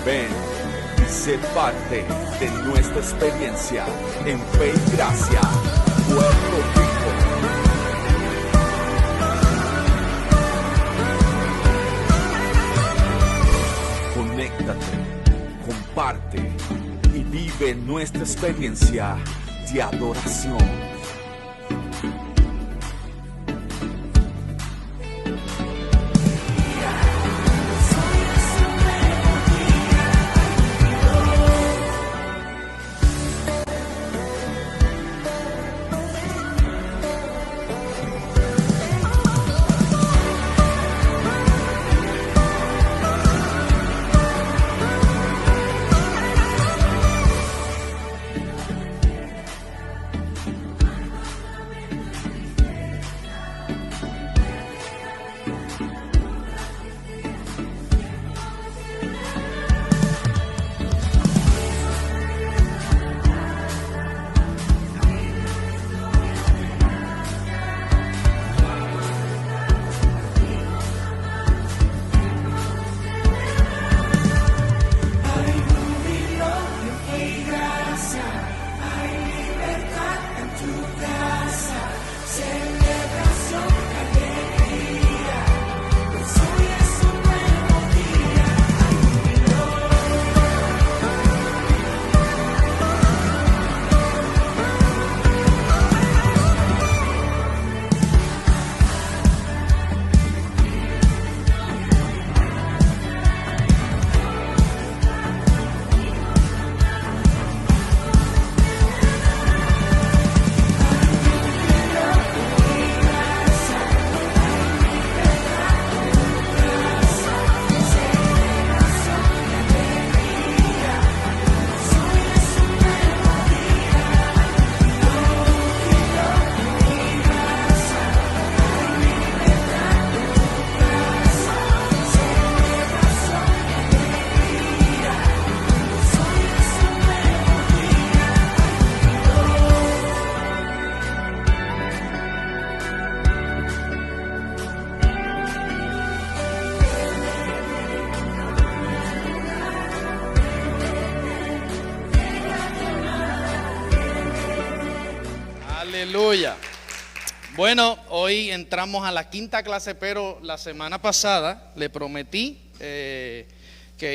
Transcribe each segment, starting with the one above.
Ven y sé parte de nuestra experiencia en Fe y Gracia, Puerto Rico. Conéctate, comparte y vive nuestra experiencia de adoración. Aleluya. Bueno, hoy entramos a la quinta clase, pero la semana pasada le prometí que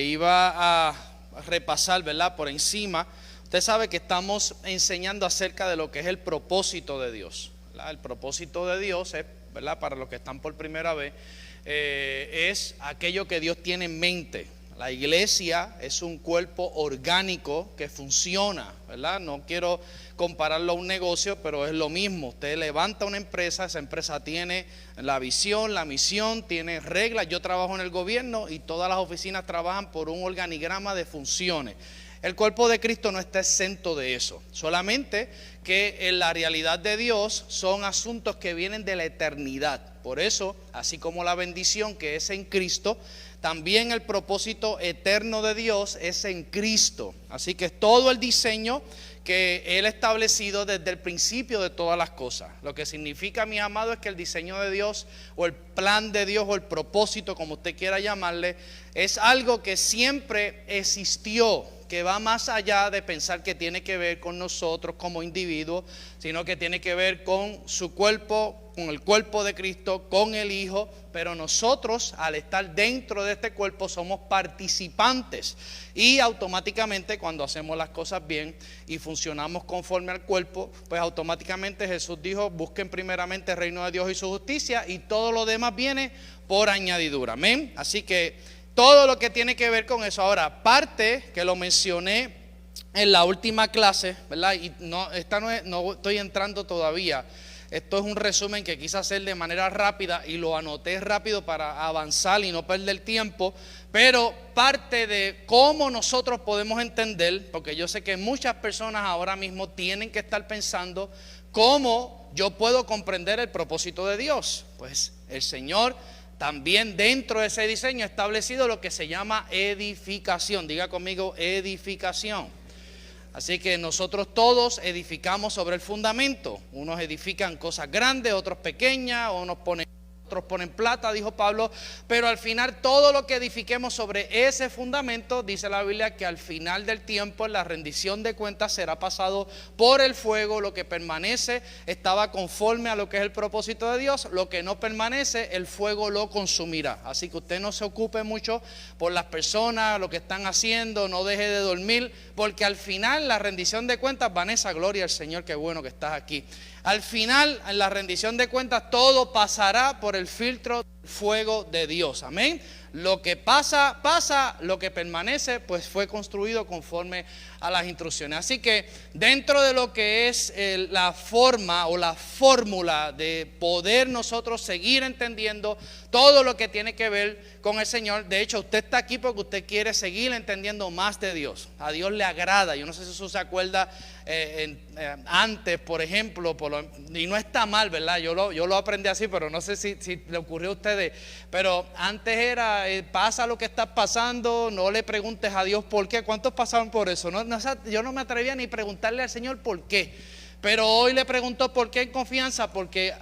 iba a repasar, ¿verdad? Por encima. Usted sabe que estamos enseñando acerca de lo que es el propósito de Dios, ¿verdad? El propósito de Dios es, ¿verdad? Para los que están por primera vez, es aquello que Dios tiene en mente. La iglesia es un cuerpo orgánico que funciona, ¿verdad? No quiero compararlo a un negocio, pero es lo mismo. Usted levanta una empresa, esa empresa tiene la visión, la misión, tiene reglas. Yo trabajo en el gobierno y todas las oficinas trabajan por un organigrama de funciones. El cuerpo de Cristo no está exento de eso, solamente que en la realidad de Dios son asuntos que vienen de la eternidad. Por eso, así como la bendición que es en Cristo, también el propósito eterno de Dios es en Cristo. Así que es todo el diseño que Él ha establecido desde el principio de todas las cosas. Lo que significa, mi amado, es que el diseño de Dios o el plan de Dios o el propósito, como usted quiera llamarle, es algo que siempre existió, que va más allá de pensar que tiene que ver con nosotros como individuos, sino que tiene que ver con su cuerpo, con el cuerpo de Cristo, con el Hijo. Pero nosotros, al estar dentro de este cuerpo, somos participantes. Y automáticamente, cuando hacemos las cosas bien y funcionamos conforme al cuerpo, pues automáticamente Jesús dijo: busquen primeramente el reino de Dios y su justicia, y todo lo demás viene por añadidura. Amén. Así que todo lo que tiene que ver con eso. Ahora, parte que lo mencioné en la última clase, ¿verdad? Y no estoy entrando todavía. Esto es un resumen que quise hacer de manera rápida y lo anoté rápido para avanzar y no perder tiempo. Pero parte de cómo nosotros podemos entender, porque yo sé que muchas personas ahora mismo tienen que estar pensando cómo yo puedo comprender el propósito de Dios. Pues el Señor también dentro de ese diseño ha establecido lo que se llama edificación. Diga conmigo, edificación. Así que nosotros todos edificamos sobre el fundamento. Unos edifican cosas grandes, otros pequeñas, unos ponen otros ponen plata, dijo Pablo, pero al final todo lo que edifiquemos sobre ese fundamento, dice la Biblia, que al final del tiempo en la rendición de cuentas será pasado por el fuego. Lo que permanece estaba conforme a lo que es el propósito de Dios, lo que no permanece, el fuego lo consumirá. Así que usted no se ocupe mucho por las personas, lo que están haciendo, no deje de dormir, porque al final la rendición de cuentas, Vanessa, gloria al Señor, qué bueno que estás aquí. Al final, en la rendición de cuentas, todo pasará por el filtro del fuego de Dios. Amén. Lo que pasa, pasa. Lo que permanece, pues fue construido conforme a las instrucciones. Así que dentro de lo que es la forma o la fórmula de poder nosotros seguir entendiendo todo lo que tiene que ver con el Señor. De hecho, usted está aquí porque usted quiere seguir entendiendo más de Dios. A Dios le agrada. Yo no sé si usted se acuerda antes, por ejemplo, y no está mal, ¿verdad? Yo lo aprendí así, pero no sé si le ocurrió a ustedes. Pero antes era, pasa lo que está pasando, no le preguntes a Dios por qué. ¿Cuántos pasaron por eso? Yo no me atrevía ni preguntarle al Señor por qué. Pero hoy le pregunto por qué en confianza, porque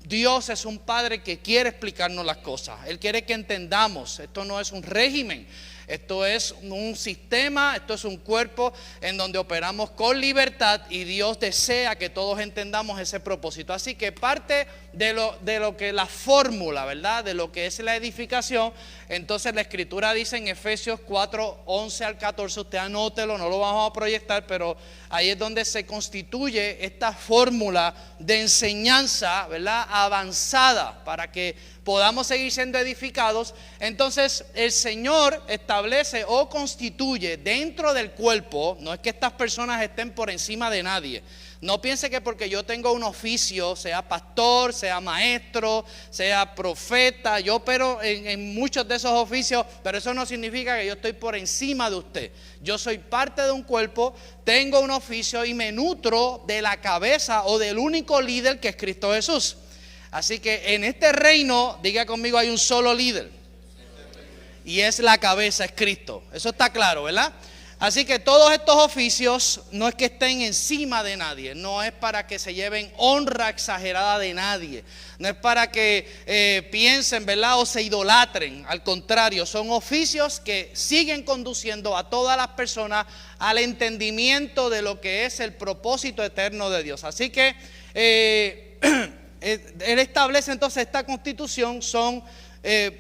Dios es un Padre que quiere explicarnos las cosas. Él quiere que entendamos. Esto no es un régimen. Esto es un sistema, esto es un cuerpo en donde operamos con libertad y Dios desea que todos entendamos ese propósito. Así que parte de lo que la fórmula, ¿verdad? De lo que es la edificación. Entonces la Escritura dice en Efesios 4, 11 al 14, usted anótelo, no lo vamos a proyectar, pero ahí es donde se constituye esta fórmula de enseñanza, ¿verdad? Avanzada para que podamos seguir siendo edificados. Entonces el Señor establece o constituye dentro del cuerpo, no es que estas personas estén por encima de nadie. No piense que porque yo tengo un oficio, sea pastor, sea maestro, sea profeta, yo opero en muchos de esos oficios, pero eso no significa que yo estoy por encima de usted. Yo soy parte de un cuerpo, tengo un oficio y me nutro de la cabeza o del único líder que es Cristo Jesús. Así que en este reino, diga conmigo, hay un solo líder. Y es la cabeza, es Cristo. Eso está claro, ¿verdad? Así que todos estos oficios no es que estén encima de nadie. No es para que se lleven honra exagerada de nadie. No es para que piensen, ¿verdad? O se idolatren. Al contrario, son oficios que siguen conduciendo a todas las personas al entendimiento de lo que es el propósito eterno de Dios. Así que Él establece entonces esta constitución.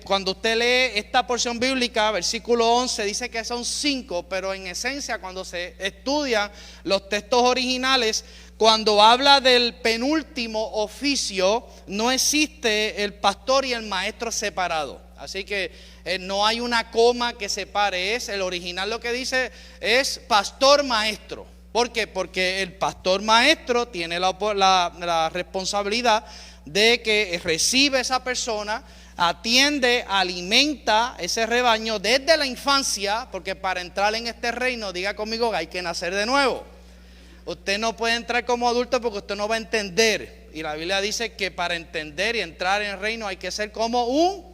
Cuando usted lee esta porción bíblica, versículo 11, dice que son 5, pero en esencia cuando se estudian los textos originales, cuando habla del penúltimo oficio, no existe el pastor y el maestro separados. Así que no hay una coma que separe. El original lo que dice es pastor maestro. ¿Por qué? Porque el pastor maestro tiene la responsabilidad de que recibe esa persona, atiende, alimenta ese rebaño desde la infancia, porque para entrar en este reino, diga conmigo, hay que nacer de nuevo. Usted no puede entrar como adulto porque usted no va a entender. Y la Biblia dice que para entender y entrar en el reino hay que ser como un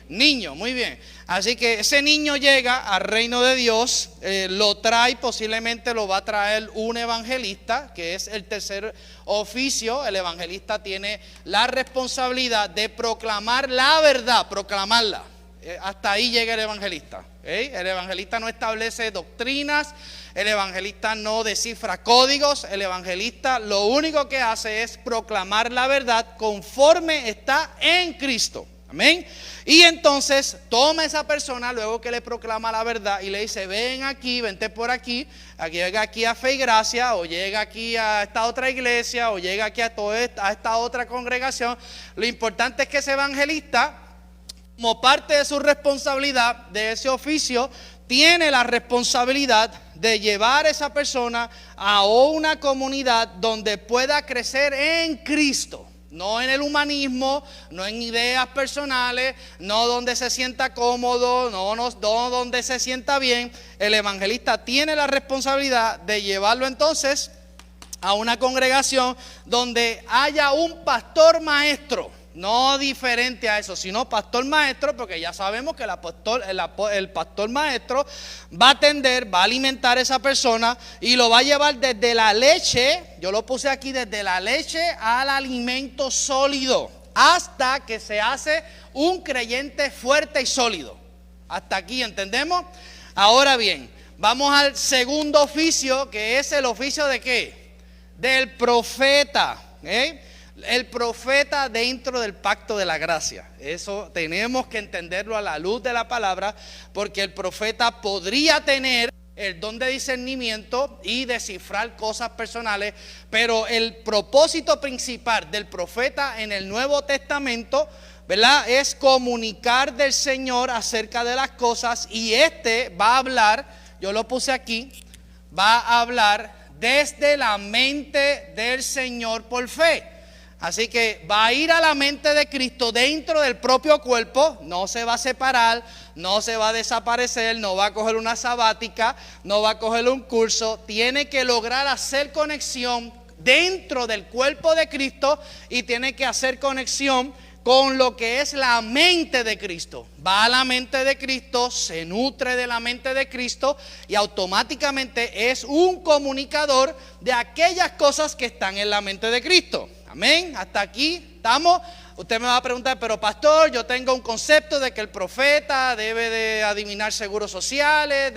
niño. Muy bien. Así que ese niño llega al reino de Dios, lo trae, posiblemente lo va a traer un evangelista, que es el tercer oficio. El evangelista tiene la responsabilidad de proclamar la verdad, proclamarla. Hasta ahí llega el evangelista. El evangelista no establece doctrinas, el evangelista no descifra códigos, el evangelista lo único que hace es proclamar la verdad conforme está en Cristo. Amén. Y entonces toma esa persona luego que le proclama la verdad y le dice: ven aquí, vente por aquí, llega aquí a Fe y Gracia, o llega aquí a esta otra iglesia, o llega aquí a esta otra congregación. Lo importante es que ese evangelista, como parte de su responsabilidad de ese oficio, tiene la responsabilidad de llevar a esa persona a una comunidad donde pueda crecer en Cristo. No en el humanismo, no en ideas personales, no donde se sienta cómodo, no donde se sienta bien. El evangelista tiene la responsabilidad de llevarlo entonces a una congregación donde haya un pastor maestro. No diferente a eso, sino pastor maestro, porque ya sabemos que el pastor maestro va a atender, va a alimentar a esa persona y lo va a llevar desde la leche, yo lo puse aquí, desde la leche al alimento sólido. hasta que se hace un creyente fuerte y sólido. Hasta aquí, ¿entendemos? Ahora bien, vamos al segundo oficio, que es el oficio ¿de qué? Del profeta. El profeta dentro del pacto de la gracia. Eso tenemos que entenderlo a la luz de la palabra, porque el profeta podría tener el don de discernimiento y descifrar cosas personales, pero el propósito principal del profeta en el Nuevo Testamento, ¿verdad?, es comunicar del Señor acerca de las cosas, y va a hablar, yo lo puse aquí, va a hablar desde la mente del Señor por fe. Así que va a ir a la mente de Cristo dentro del propio cuerpo, no se va a separar, no se va a desaparecer, no va a coger una sabática, no va a coger un curso, tiene que lograr hacer conexión dentro del cuerpo de Cristo y tiene que hacer conexión con lo que es la mente de Cristo. Va a la mente de Cristo, se nutre de la mente de Cristo y automáticamente es un comunicador de aquellas cosas que están en la mente de Cristo. Amén, hasta aquí estamos. Usted me va a preguntar, pero pastor, yo tengo un concepto de que el profeta debe de adivinar seguros sociales,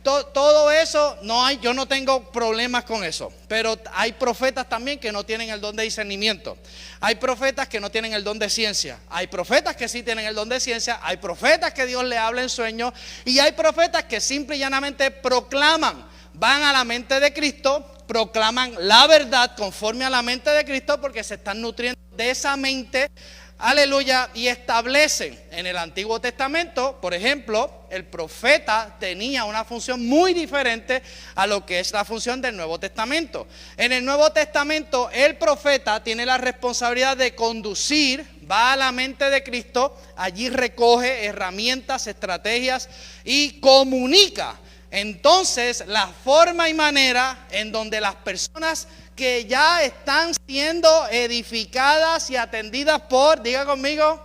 todo eso, yo no tengo problemas con eso. Pero hay profetas también que no tienen el don de discernimiento. Hay profetas que no tienen el don de ciencia. Hay profetas que sí tienen el don de ciencia. Hay profetas que Dios le habla en sueños. Y hay profetas que simple y llanamente proclaman, van a la mente de Cristo, proclaman la verdad conforme a la mente de Cristo, porque se están nutriendo de esa mente, aleluya, y establecen. En el Antiguo Testamento, por ejemplo, el profeta tenía una función muy diferente a lo que es la función del Nuevo Testamento. En el Nuevo Testamento, el profeta tiene la responsabilidad de conducir, va a la mente de Cristo, allí recoge herramientas, estrategias y comunica. Entonces, la forma y manera en donde las personas que ya están siendo edificadas y atendidas diga conmigo,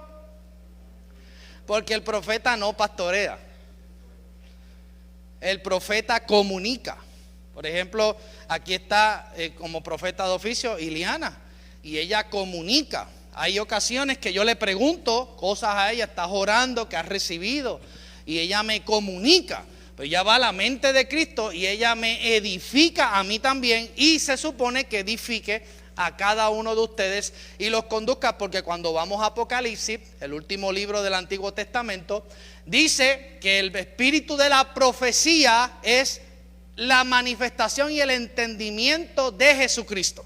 porque el profeta no pastorea, el profeta comunica. Por ejemplo, aquí está como profeta de oficio Iliana, y ella comunica. Hay ocasiones que yo le pregunto cosas a ella, estás orando, que has recibido, y ella me comunica. Ella va a la mente de Cristo y ella me edifica a mí también, y se supone que edifique a cada uno de ustedes y los conduzca, porque cuando vamos a Apocalipsis, el último libro del Antiguo Testamento, dice que el espíritu de la profecía es la manifestación y el entendimiento de Jesucristo.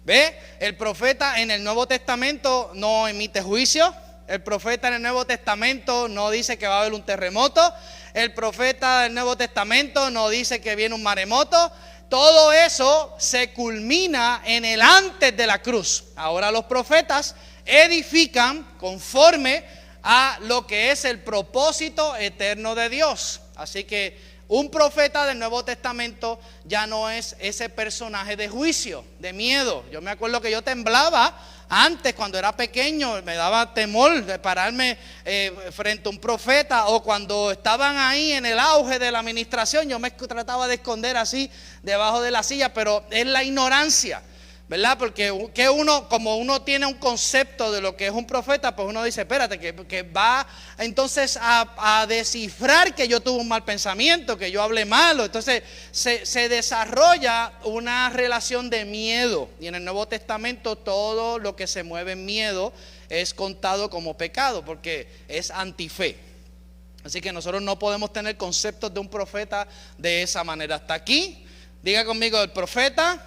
¿Ve? El profeta en el Nuevo Testamento no emite juicio. El profeta en el Nuevo Testamento no dice que va a haber un terremoto. El profeta del Nuevo Testamento no dice que viene un maremoto. Todo eso se culmina en el antes de la cruz. Ahora los profetas edifican conforme a lo que es el propósito eterno de Dios. Así que un profeta del Nuevo Testamento ya no es ese personaje de juicio, de miedo. Yo me acuerdo que yo temblaba antes, cuando era pequeño, me daba temor de pararme frente a un profeta, o cuando estaban ahí en el auge de la administración, yo me trataba de esconder así debajo de la silla, pero es la ignorancia, ¿verdad? Porque como uno tiene un concepto de lo que es un profeta, pues uno dice, espérate, que va entonces a descifrar que yo tuve un mal pensamiento, que yo hablé malo. Entonces se desarrolla una relación de miedo, y en el Nuevo Testamento todo lo que se mueve en miedo es contado como pecado, porque es antife. Así que nosotros no podemos tener conceptos de un profeta de esa manera. Hasta aquí, diga conmigo, el profeta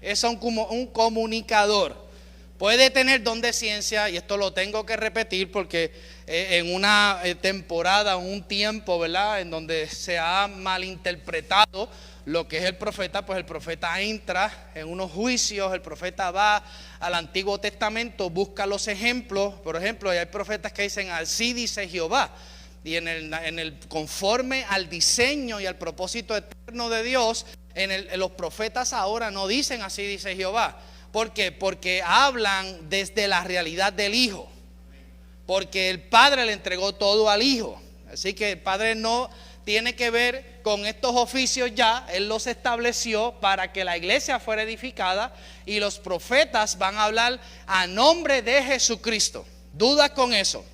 es un comunicador. Puede tener don de ciencia, y esto lo tengo que repetir porque en una temporada, un tiempo, ¿verdad?, en donde se ha malinterpretado lo que es el profeta, pues el profeta entra en unos juicios. El profeta va al Antiguo Testamento, busca los ejemplos. Por ejemplo, hay profetas que dicen, así dice Jehová. Y conforme al diseño y al propósito eterno de Dios, los profetas ahora no dicen así dice Jehová. ¿Por qué? Porque hablan desde la realidad del Hijo. Porque el Padre le entregó todo al Hijo. Así que el Padre no tiene que ver con estos oficios ya. Él los estableció para que la iglesia fuera edificada, y los profetas van a hablar a nombre de Jesucristo. ¿Dudas con eso?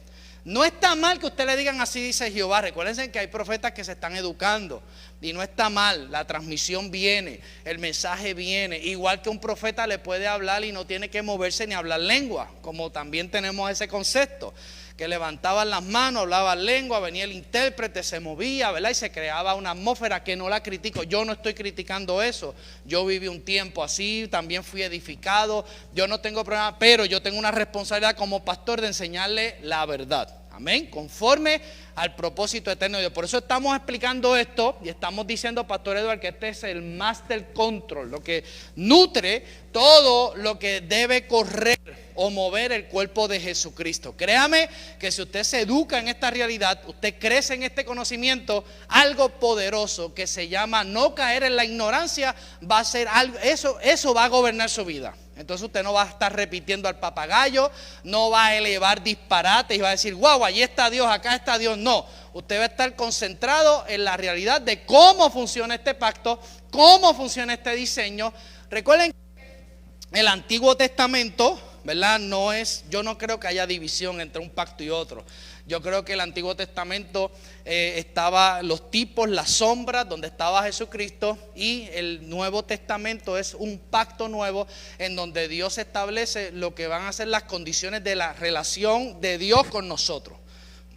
No está mal que usted le digan así dice Jehová. Recuérdense que hay profetas que se están educando y no está mal. La transmisión viene, el mensaje viene. Igual que un profeta le puede hablar y no tiene que moverse ni hablar lengua, como también tenemos ese concepto, que levantaban las manos, hablaban lengua, venía el intérprete, se movía, ¿verdad? Y se creaba una atmósfera que no la critico. Yo no estoy criticando eso. Yo viví un tiempo así, también fui edificado. Yo no tengo problema, pero yo tengo una responsabilidad como pastor de enseñarle la verdad. Amén, conforme al propósito eterno de Dios. Por eso estamos explicando esto y estamos diciendo, Pastor Edward, que este es el master control, lo que nutre todo lo que debe correr o mover el cuerpo de Jesucristo. Créame que si usted se educa en esta realidad, usted crece en este conocimiento, algo poderoso que se llama no caer en la ignorancia, va a ser algo, eso va a gobernar su vida. Entonces usted no va a estar repitiendo al papagayo, no va a elevar disparates y va a decir, wow, allí está Dios, acá está Dios. No, usted va a estar concentrado en la realidad de cómo funciona este pacto, cómo funciona este diseño. Recuerden que el Antiguo Testamento, ¿verdad? Yo no creo que haya división entre un pacto y otro. Yo creo que el Antiguo Testamento estaba los tipos, las sombras, donde estaba Jesucristo, y el Nuevo Testamento es un pacto nuevo en donde Dios establece lo que van a ser las condiciones de la relación de Dios con nosotros.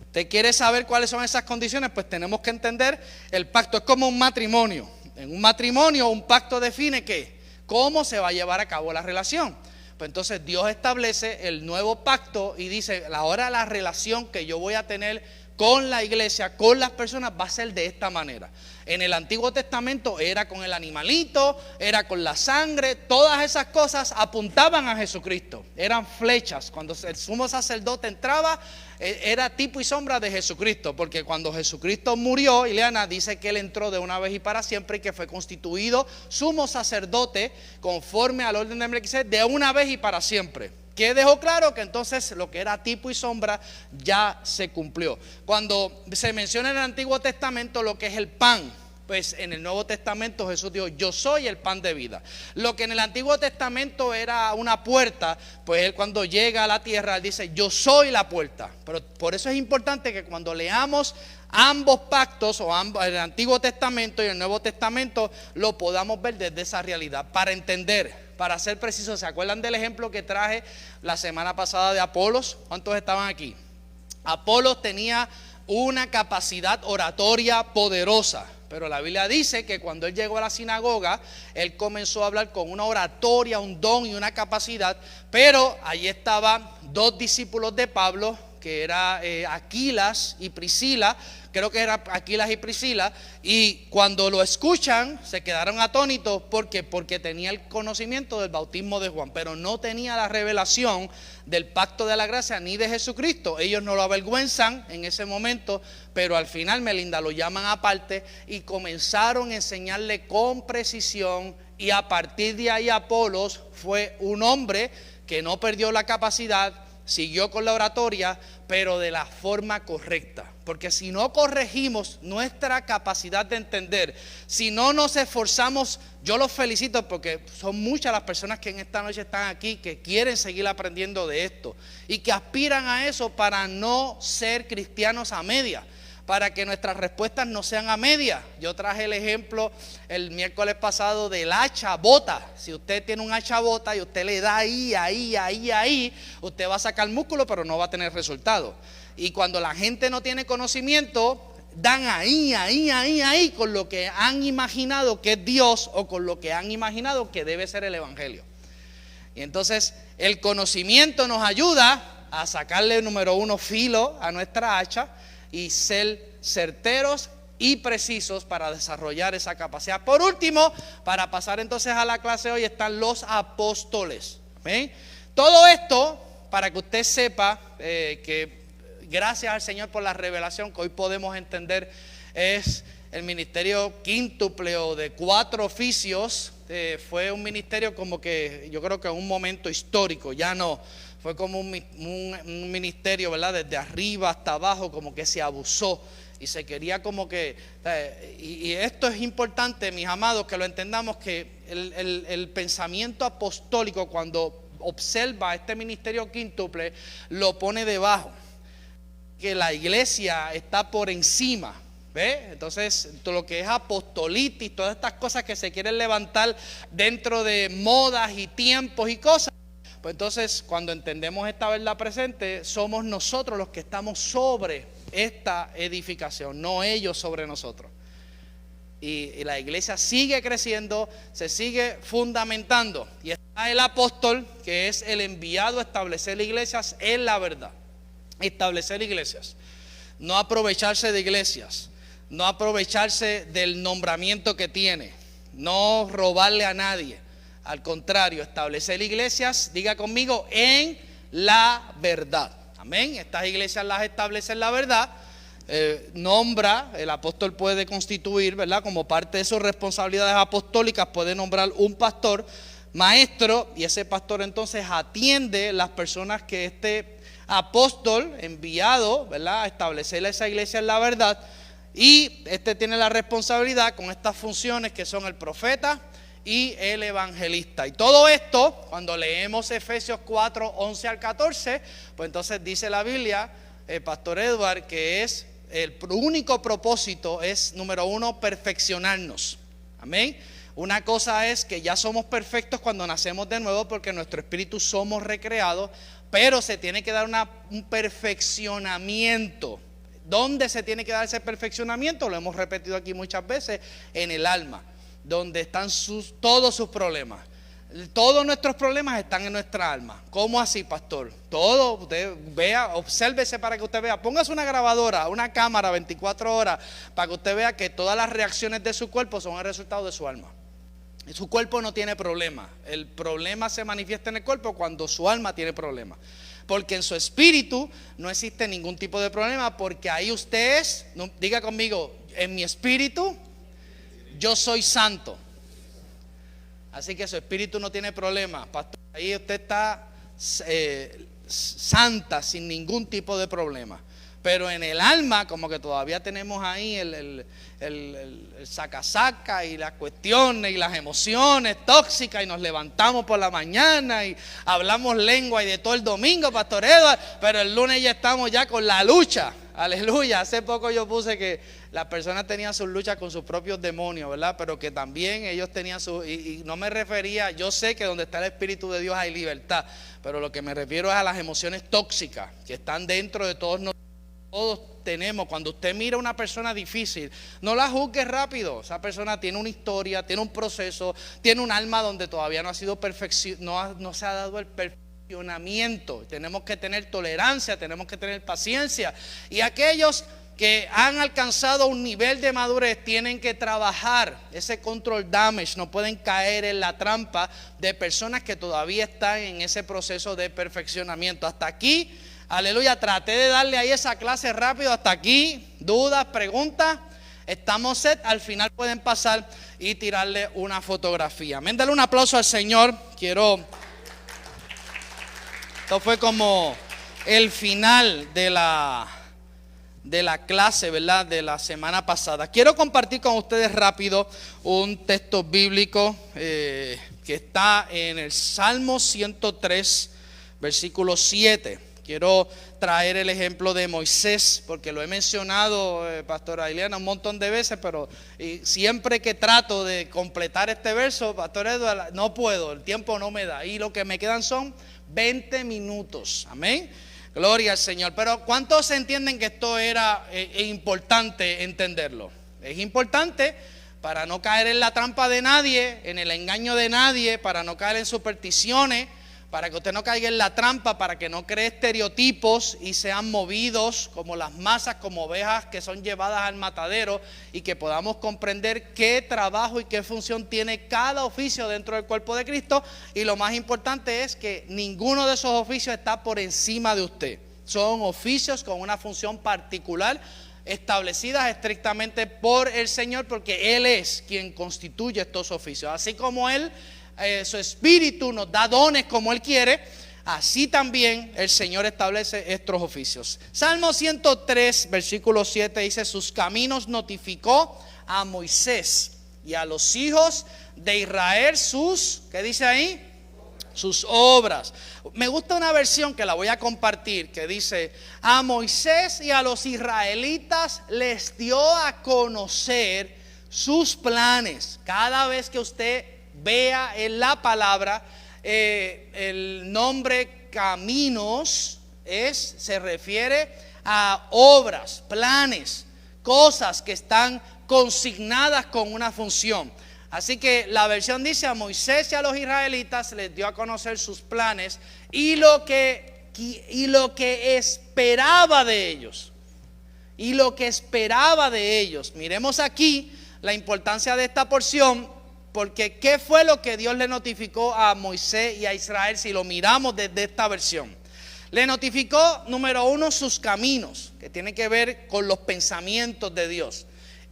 ¿Usted quiere saber cuáles son esas condiciones? Pues tenemos que entender el pacto. Es como un matrimonio. En un matrimonio, un pacto define ¿qué? Cómo se va a llevar a cabo la relación. Pues entonces Dios establece el nuevo pacto y dice, ahora la relación que yo voy a tener con la iglesia, con las personas, va a ser de esta manera. En el Antiguo Testamento era con el animalito, era con la sangre, todas esas cosas apuntaban a Jesucristo, eran flechas. Cuando el sumo sacerdote entraba, era tipo y sombra de Jesucristo, porque cuando Jesucristo murió, Ileana dice que él entró de una vez y para siempre y que fue constituido sumo sacerdote conforme al orden de Melquisedec de una vez y para siempre. Que dejó claro que entonces lo que era tipo y sombra ya se cumplió. Cuando se menciona en el Antiguo Testamento lo que es el pan, pues en el Nuevo Testamento Jesús dijo, yo soy el pan de vida. Lo que en el Antiguo Testamento era una puerta, pues él cuando llega a la tierra, él dice, yo soy la puerta. Pero por eso es importante que cuando leamos ambos pactos, o el Antiguo Testamento y el Nuevo Testamento, lo podamos ver desde esa realidad, para entender. Para ser precisos, ¿se acuerdan del ejemplo que traje la semana pasada de Apolos? ¿Cuántos estaban aquí? Apolos tenía una capacidad oratoria poderosa, pero la Biblia dice que cuando él llegó a la sinagoga, él comenzó a hablar con una oratoria, un don y una capacidad, pero allí estaban dos discípulos de Pablo, que era Aquilas y Priscila. Creo que era Aquilas y Priscila, y cuando lo escuchan se quedaron atónitos. ¿Por qué? Porque tenía el conocimiento del bautismo de Juan, pero no tenía la revelación del pacto de la gracia ni de Jesucristo. Ellos no lo avergüenzan en ese momento, pero al final, Melinda, lo llaman aparte y comenzaron a enseñarle con precisión, y a partir de ahí Apolos fue un hombre que no perdió la capacidad, siguió con la oratoria, pero de la forma correcta. Porque si no corregimos nuestra capacidad de entender, si no nos esforzamos, yo los felicito porque son muchas las personas que en esta noche están aquí, que quieren seguir aprendiendo de esto y que aspiran a eso para no ser cristianos a media, para que nuestras respuestas no sean a media. Yo traje el ejemplo el miércoles pasado del hacha bota. Si usted tiene un hacha bota y usted le da ahí, usted va a sacar músculo, pero no va a tener resultado. Y cuando la gente no tiene conocimiento, dan ahí con lo que han imaginado que es Dios, o con lo que han imaginado que debe ser el evangelio. Y entonces el conocimiento nos ayuda a sacarle, número uno, filo a nuestra hacha y ser certeros y precisos para desarrollar esa capacidad. Por último, para pasar entonces a la clase hoy, están los apóstoles. ¿Ven? Todo esto para que usted sepa que gracias al Señor por la revelación que hoy podemos entender, es el ministerio quíntuple o de 4 oficios. Fue un ministerio como que yo creo que en un momento histórico, ya no, fue como un ministerio, ¿verdad? Desde arriba hasta abajo, como que se abusó y se quería como que, y esto es importante, mis amados, que lo entendamos, que el pensamiento apostólico, cuando observa este ministerio quíntuple, lo pone debajo, que la iglesia está por encima. ¿Ve? Entonces, todo lo que es apostolitis, todas estas cosas que se quieren levantar dentro de modas y tiempos y cosas, pues entonces, cuando entendemos esta verdad presente, somos nosotros los que estamos sobre esta edificación, no ellos sobre nosotros. Y la iglesia sigue creciendo, se sigue fundamentando. Y está el apóstol, que es el enviado a establecer iglesias en la verdad. Establecer iglesias, no aprovecharse de iglesias, no aprovecharse del nombramiento que tiene, no robarle a nadie. Al contrario, establecer iglesias, diga conmigo, en la verdad. Amén. Estas iglesias las establece en la verdad. Nombra, el apóstol puede constituir, ¿verdad? Como parte de sus responsabilidades apostólicas, puede nombrar un pastor, maestro, y ese pastor entonces atiende las personas que este apóstol enviado, ¿verdad?, a establecer esa iglesia en la verdad. Y este tiene la responsabilidad con estas funciones que son el profeta y el evangelista. Y todo esto, cuando leemos Efesios 4, 11 al 14, pues entonces dice la Biblia, Pastor Edward, que es el único propósito es, número uno, perfeccionarnos. Amén. Una cosa es que ya somos perfectos cuando nacemos de nuevo, porque nuestro espíritu somos recreados, pero se tiene que dar un perfeccionamiento. ¿Dónde se tiene que dar ese perfeccionamiento? Lo hemos repetido aquí muchas veces, en el alma, donde están todos sus problemas. Todos nuestros problemas están en nuestra alma. ¿Cómo así, pastor? Todo, usted vea, obsérvese para que usted vea. Póngase una grabadora, una cámara 24 horas para que usted vea que todas las reacciones de su cuerpo son el resultado de su alma. Su cuerpo no tiene problema. El problema se manifiesta en el cuerpo cuando su alma tiene problemas. Porque en su espíritu no existe ningún tipo de problema, porque ahí usted es, diga conmigo, en mi espíritu yo soy santo. Así que su espíritu no tiene problema, pastor. Ahí usted está santa, sin ningún tipo de problema. Pero en el alma, como que todavía tenemos ahí el saca-saca y las cuestiones y las emociones tóxicas, y nos levantamos por la mañana y hablamos lengua y de todo el domingo, Pastor Edward, pero el lunes ya estamos ya con la lucha. Aleluya. Hace poco yo puse que las personas tenían sus luchas con sus propios demonios, ¿verdad? Pero que también ellos tenían y no me refería, yo sé que donde está el Espíritu de Dios hay libertad, pero lo que me refiero es a las emociones tóxicas que están dentro de todos nosotros. Todos tenemos. Cuando usted mira a una persona difícil, no la juzgue rápido. Esa persona tiene una historia, tiene un proceso, tiene un alma donde todavía no ha sido no se ha dado el perfeccionamiento. Tenemos que tener tolerancia, tenemos que tener paciencia. Y aquellos que han alcanzado un nivel de madurez tienen que trabajar ese control damage. No pueden caer en la trampa de personas que todavía están en ese proceso de perfeccionamiento. Hasta aquí, aleluya, traté de darle ahí esa clase rápido. Hasta aquí, dudas, preguntas. Estamos set, al final pueden pasar y tirarle una fotografía. Amén, dale un aplauso al Señor. Esto fue como el final de la clase, ¿verdad?, de la semana pasada. Quiero compartir con ustedes rápido un texto bíblico que está en el Salmo 103, versículo 7. Quiero traer el ejemplo de Moisés, porque lo he mencionado, Pastora Ileana, un montón de veces, pero siempre que trato de completar este verso, Pastor Eduardo, no puedo, el tiempo no me da. Y lo que me quedan son 20 minutos. Amén. Gloria al Señor. Pero ¿cuántos entienden que esto era importante entenderlo? Es importante para no caer en la trampa de nadie, en el engaño de nadie, para no caer en supersticiones, para que usted no caiga en la trampa, para que no cree estereotipos y sean movidos como las masas, como ovejas que son llevadas al matadero, y que podamos comprender qué trabajo y qué función tiene cada oficio dentro del cuerpo de Cristo. Y lo más importante es que ninguno de esos oficios está por encima de usted. Son oficios con una función particular, establecidas estrictamente por el Señor, porque Él es quien constituye estos oficios. Así como Él, su espíritu nos da dones como Él quiere, así también el Señor establece estos oficios. Salmo 103, versículo 7 dice: sus caminos notificó a Moisés y a los hijos de Israel sus, ¿qué dice ahí? Sus obras. Me gusta una versión que la voy a compartir, que dice: a Moisés y a los israelitas les dio a conocer sus planes. Cada vez que usted vea en la palabra el nombre caminos, se refiere a obras, planes, cosas que están consignadas con una función. Así que la versión dice: a Moisés y a los israelitas les dio a conocer sus planes y lo que esperaba de ellos. Y lo que esperaba de ellos. Miremos aquí la importancia de esta porción, porque ¿qué fue lo que Dios le notificó a Moisés y a Israel si lo miramos desde esta versión? Le notificó, número uno, sus caminos, que tiene que ver con los pensamientos de Dios.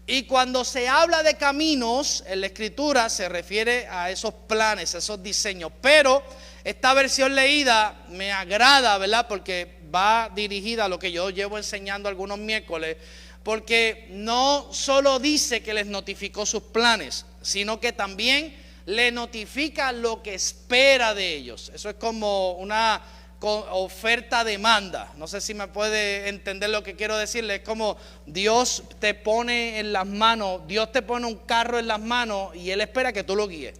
Y cuando se habla de caminos en la escritura se refiere a esos planes, a esos diseños. Pero esta versión leída me agrada, ¿verdad? Porque va dirigida a lo que yo llevo enseñando algunos miércoles. Porque no solo dice que les notificó sus planes, sino que también le notifica lo que espera de ellos. Eso es como una oferta-demanda. No sé si me puede entender lo que quiero decirle. Es como Dios te pone en las manos, Dios te pone un carro en las manos y Él espera que tú lo guíes.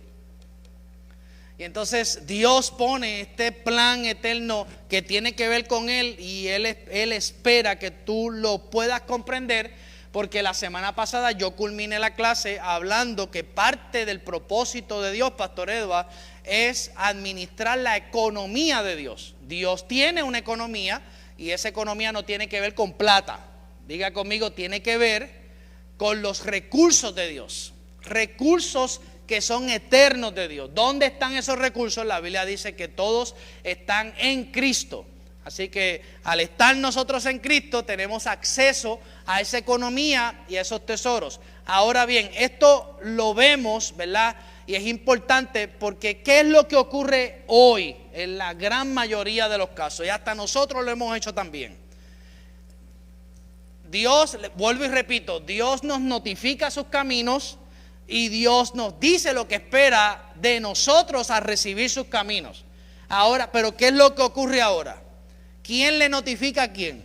Y entonces Dios pone este plan eterno que tiene que ver con Él y Él espera que tú lo puedas comprender, porque la semana pasada yo culminé la clase hablando que parte del propósito de Dios, Pastor Edward, es administrar la economía de Dios. Dios tiene una economía y esa economía no tiene que ver con plata. Diga conmigo, tiene que ver con los recursos de Dios. Recursos que son eternos de Dios. ¿Dónde están esos recursos? La Biblia dice que todos están en Cristo. Así que al estar nosotros en Cristo tenemos acceso a esa economía y a esos tesoros. Ahora bien, esto lo vemos, ¿verdad? Y es importante porque ¿qué es lo que ocurre hoy en la gran mayoría de los casos? Y hasta nosotros lo hemos hecho también. Dios, vuelvo y repito, Dios nos notifica sus caminos y Dios nos dice lo que espera de nosotros al recibir sus caminos. Ahora, pero ¿qué es lo que ocurre ahora? ¿Quién le notifica a quién?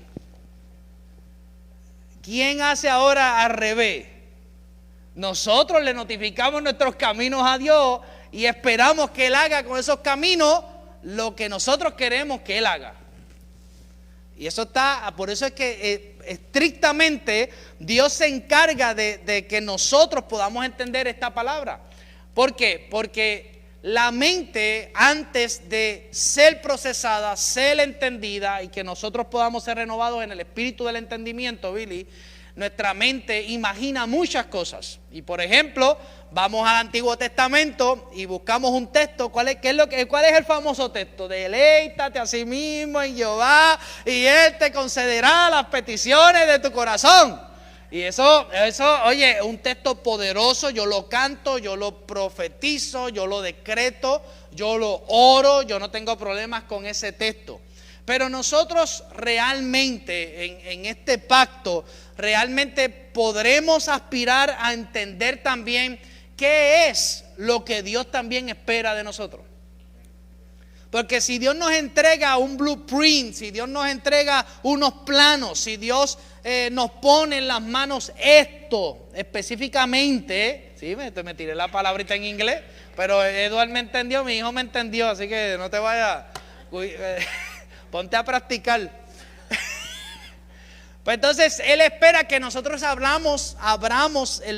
¿Quién hace ahora al revés? Nosotros le notificamos nuestros caminos a Dios y esperamos que Él haga con esos caminos lo que nosotros queremos que Él haga. Y eso está, por eso es que estrictamente Dios se encarga de que nosotros podamos entender esta palabra. ¿Por qué? Porque la mente, antes de ser procesada, ser entendida y que nosotros podamos ser renovados en el espíritu del entendimiento, Billy, nuestra mente imagina muchas cosas. Y por ejemplo, vamos al Antiguo Testamento y buscamos un texto. ¿Cuál es el famoso texto? Deleítate a sí mismo en Jehová y Él te concederá las peticiones de tu corazón. Y eso, oye, un texto poderoso. Yo lo canto, yo lo profetizo, yo lo decreto, yo lo oro. Yo no tengo problemas con ese texto. Pero nosotros realmente en este pacto, realmente podremos aspirar a entender también qué es lo que Dios también espera de nosotros. Porque si Dios nos entrega un blueprint, si Dios nos entrega unos planos, si Dios nos pone en las manos esto específicamente, ¿sí? Me tiré la palabrita en inglés, pero Eduardo me entendió, mi hijo me entendió, así que no te vayas, ponte a practicar. Pues entonces Él espera que nosotros abramos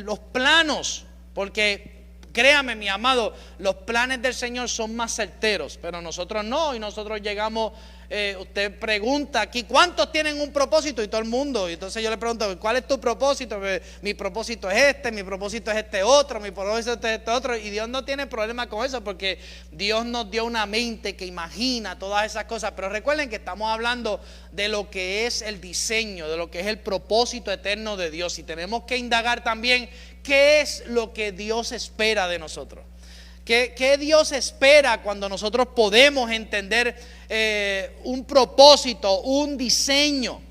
los planos, porque créame, mi amado, los planes del Señor son más certeros, pero nosotros no. Y nosotros llegamos, usted pregunta aquí, ¿cuántos tienen un propósito? Y todo el mundo. Y entonces yo le pregunto, ¿cuál es tu propósito? Mi propósito es este, mi propósito es este otro, mi propósito es este otro. Y Dios no tiene problema con eso, porque Dios nos dio una mente que imagina todas esas cosas. Pero recuerden que estamos hablando de lo que es el diseño, de lo que es el propósito eterno de Dios. Y tenemos que indagar también qué es lo que Dios espera de nosotros. ¿Qué Dios espera cuando nosotros podemos entender un propósito, un diseño?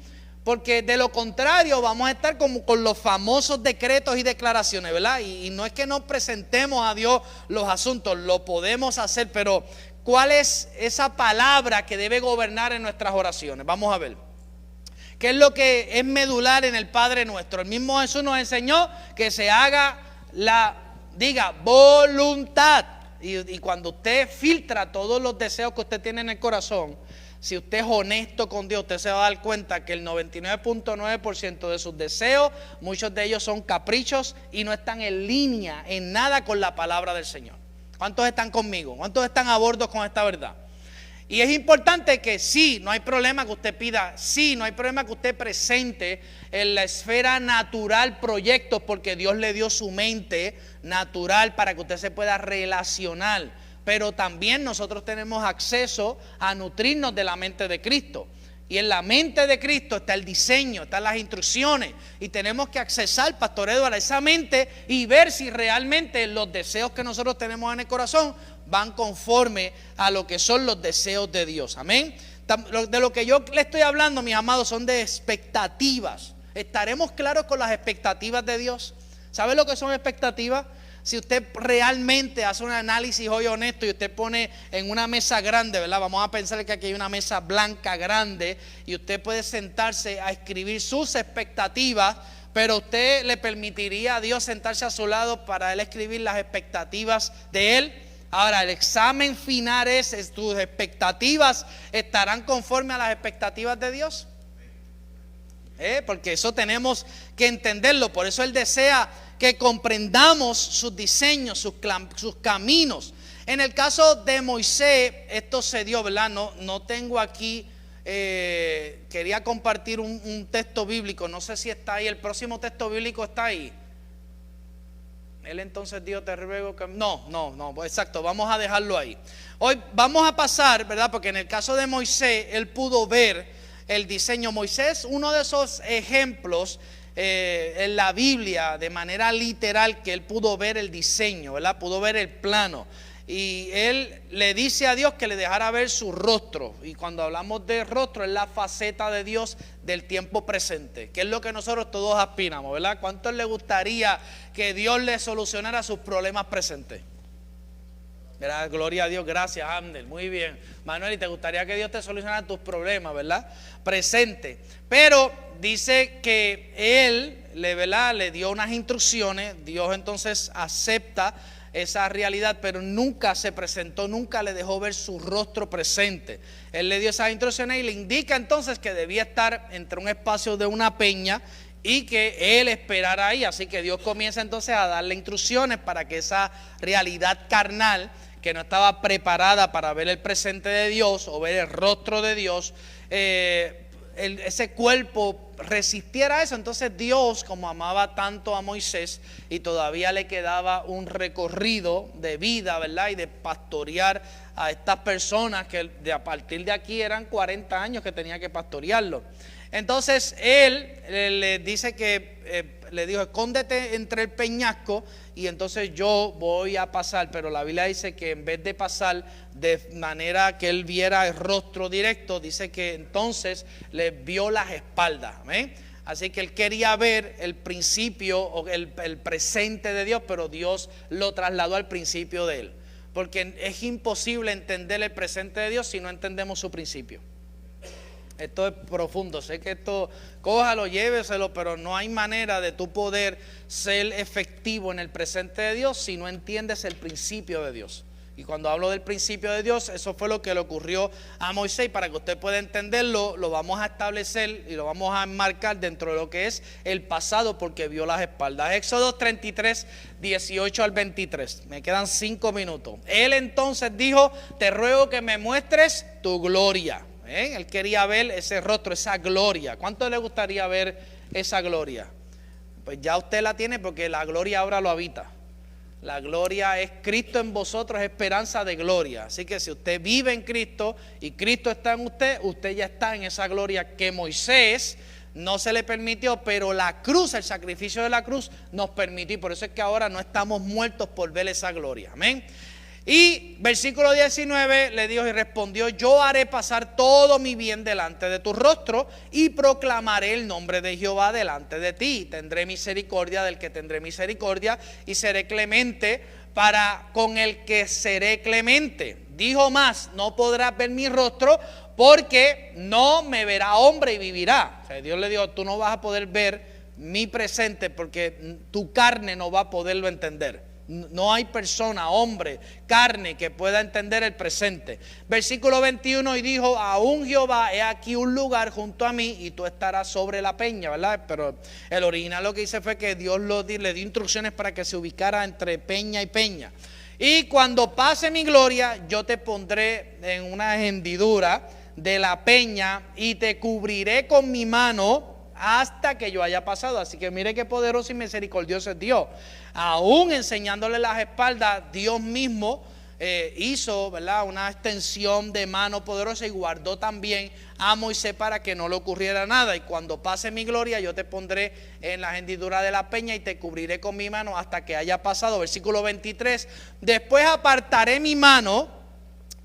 Porque de lo contrario vamos a estar como con los famosos decretos y declaraciones, ¿verdad? Y no es que no presentemos a Dios los asuntos, lo podemos hacer, pero ¿cuál es esa palabra que debe gobernar en nuestras oraciones? Vamos a ver. ¿Qué es lo que es medular en el Padre Nuestro? El mismo Jesús nos enseñó que se haga diga voluntad. Y cuando usted filtra todos los deseos que usted tiene en el corazón, si usted es honesto con Dios, usted se va a dar cuenta que el 99.9% de sus deseos, muchos de ellos son caprichos y no están en línea, en nada con la palabra del Señor. ¿Cuántos están conmigo? ¿Cuántos están a bordo con esta verdad? Y es importante que sí, no hay problema que usted pida, sí, no hay problema que usted presente en la esfera natural proyectos, porque Dios le dio su mente natural para que usted se pueda relacionar. Pero también nosotros tenemos acceso a nutrirnos de la mente de Cristo. Y en la mente de Cristo está el diseño, están las instrucciones. Y tenemos que accesar, Pastor Eduardo, a esa mente y ver si realmente los deseos que nosotros tenemos en el corazón van conforme a lo que son los deseos de Dios. Amén. De lo que yo le estoy hablando, mis amados, son de expectativas. ¿Estaremos claros con las expectativas de Dios? ¿Sabe lo que son expectativas? Si usted realmente hace un análisis hoy honesto y usted pone en una mesa grande, ¿verdad? Vamos a pensar que aquí hay una mesa blanca grande y usted puede sentarse a escribir sus expectativas, pero usted le permitiría a Dios sentarse a su lado para él escribir las expectativas de él. Ahora, el examen final es, ¿tus expectativas estarán conforme a las expectativas de Dios? Porque eso tenemos que entenderlo. Por eso Él desea que comprendamos sus diseños, sus caminos. En el caso de Moisés, esto se dio, ¿verdad? No tengo aquí, quería compartir un texto bíblico. No sé si está ahí, el próximo texto bíblico está ahí. Él entonces dijo, te ruego que... No, exacto, vamos a dejarlo ahí. Hoy vamos a pasar, ¿verdad? Porque en el caso de Moisés, él pudo ver el diseño. Moisés, uno de esos ejemplos en la Biblia, de manera literal, que él pudo ver el diseño, ¿verdad? Pudo ver el plano. Y él le dice a Dios que le dejara ver su rostro. Y cuando hablamos de rostro, es la faceta de Dios del tiempo presente, que es lo que nosotros todos aspiramos, ¿verdad? ¿Cuántos le gustaría que Dios le solucionara sus problemas presentes? ¿Verdad? Gloria a Dios, gracias, Amner. Muy bien. Manuel, ¿y te gustaría que Dios te solucionara tus problemas, verdad? Presente. Pero dice que él le dio unas instrucciones. Dios entonces acepta esa realidad, pero nunca se presentó, nunca le dejó ver su rostro presente. Él le dio esas instrucciones y le indica entonces que debía estar entre un espacio de una peña y que él esperara ahí. Así que Dios comienza entonces a darle instrucciones para que esa realidad carnal, que no estaba preparada para ver el presente de Dios o ver el rostro de Dios, ese cuerpo resistiera eso. Entonces Dios, como amaba tanto a Moisés y todavía le quedaba un recorrido de vida, ¿verdad? Y de pastorear a estas personas que a partir de aquí eran 40 años que tenía que pastorearlo. Entonces él le dice que le dijo, escóndete entre el peñasco y entonces yo voy a pasar. Pero la Biblia dice que en vez de pasar de manera que él viera el rostro directo, dice que entonces le vio las espaldas. ¿Amén? Así que él quería ver el principio o el presente de Dios, pero Dios lo trasladó al principio de él. Porque es imposible entender el presente de Dios si no entendemos su principio. Esto es profundo, sé que esto, cójalo, lléveselo, pero no hay manera de tú poder ser efectivo en el presente de Dios si no entiendes el principio de Dios. Y cuando hablo del principio de Dios, eso fue lo que le ocurrió a Moisés. Para que usted pueda entenderlo, lo vamos a establecer y lo vamos a enmarcar dentro de lo que es el pasado, porque vio las espaldas. Éxodo 33, 18 al 23. Me quedan 5 minutos. Él entonces dijo, te ruego que me muestres tu gloria. Él quería ver ese rostro, esa gloria. ¿Cuánto le gustaría ver esa gloria? Pues ya usted la tiene, porque la gloria ahora lo habita. La gloria es Cristo en vosotros, esperanza de gloria. Así que si usted vive en Cristo y Cristo está en usted, usted ya está en esa gloria que Moisés no se le permitió, pero la cruz, el sacrificio de la cruz nos permitió. Por eso es que ahora no estamos muertos por ver esa gloria. Amén. Y versículo 19 le dijo y respondió: yo haré pasar todo mi bien delante de tu rostro y proclamaré el nombre de Jehová delante de ti. Tendré misericordia del que tendré misericordia y seré clemente para con el que seré clemente. Dijo más: no podrás ver mi rostro porque no me verá hombre y vivirá. O sea, Dios le dijo: tú no vas a poder ver mi presente porque tu carne no va a poderlo entender. No hay persona, hombre, carne que pueda entender el presente. Versículo 21, y dijo: aún Jehová, he aquí un lugar junto a mí y tú estarás sobre la peña, ¿verdad? Pero el original lo que dice fue que Dios le dio instrucciones para que se ubicara entre peña y peña. Y cuando pase mi gloria, yo te pondré en una hendidura de la peña y te cubriré con mi mano hasta que yo haya pasado. Así que mire qué poderoso y misericordioso es Dios. Aún enseñándole las espaldas, Dios mismo hizo, ¿verdad?, una extensión de mano poderosa y guardó también a Moisés para que no le ocurriera nada. Y cuando pase mi gloria, yo te pondré en la hendidura de la peña y te cubriré con mi mano hasta que haya pasado. Versículo 23, después apartaré mi mano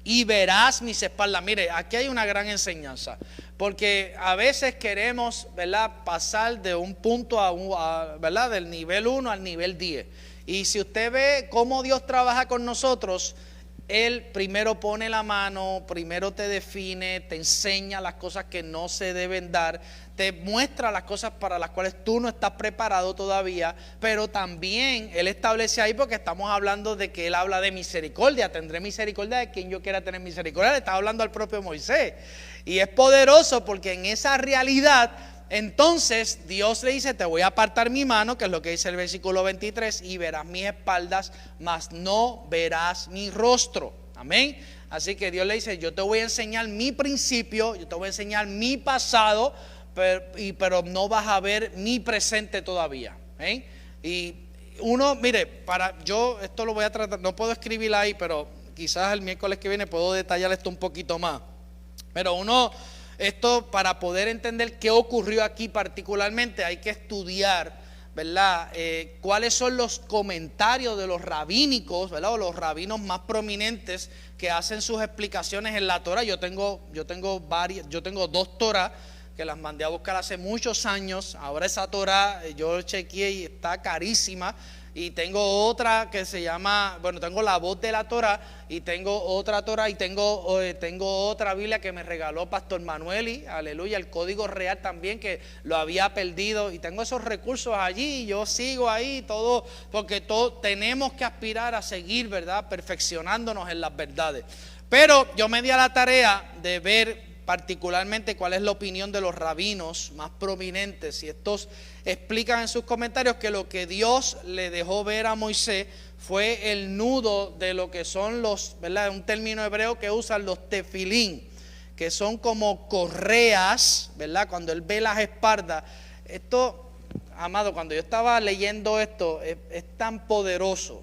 y verás mis espaldas. Mire, aquí hay una gran enseñanza, porque a veces queremos, ¿verdad?, pasar de un punto ¿verdad?, del nivel 1 al nivel 10. Y si usted ve cómo Dios trabaja con nosotros, Él primero pone la mano, primero te define, te enseña las cosas que no se deben dar, te muestra las cosas para las cuales tú no estás preparado todavía, pero también Él establece ahí, porque estamos hablando de que Él habla de misericordia. Tendré misericordia de quien yo quiera tener misericordia. Le está hablando al propio Moisés. Y es poderoso porque en esa realidad, entonces Dios le dice: te voy a apartar mi mano, que es lo que dice el versículo 23, y verás mis espaldas, mas no verás mi rostro. Amén. Así que Dios le dice: yo te voy a enseñar mi principio, yo te voy a enseñar mi pasado, pero no vas a ver mi presente todavía. ¿Eh? Y uno, mire, yo esto lo voy a tratar, no puedo escribir ahí, pero quizás el miércoles que viene puedo detallar esto un poquito más. Pero esto para poder entender qué ocurrió aquí particularmente, hay que estudiar, ¿verdad?, cuáles son los comentarios de los rabínicos, ¿verdad?, o los rabinos más prominentes que hacen sus explicaciones en la Torah. Yo tengo dos Torah que las mandé a buscar hace muchos años. Ahora esa Torah yo chequeé y está carísima. Y tengo otra que se llama, tengo la voz de la Torah, y tengo otra Torah, y tengo otra Biblia que me regaló Pastor Manueli, aleluya, el Código Real también, que lo había perdido. Y tengo esos recursos allí, y yo sigo ahí, todo, porque tenemos que aspirar a seguir, ¿verdad?, perfeccionándonos en las verdades. Pero yo me di a la tarea de ver particularmente cuál es la opinión de los rabinos más prominentes, y estos explican en sus comentarios que lo que Dios le dejó ver a Moisés fue el nudo de lo que son ¿verdad?, un término hebreo que usan los tefilín, que son como correas, ¿verdad?, cuando él ve las espaldas. Esto, amado, cuando yo estaba leyendo esto, es tan poderoso,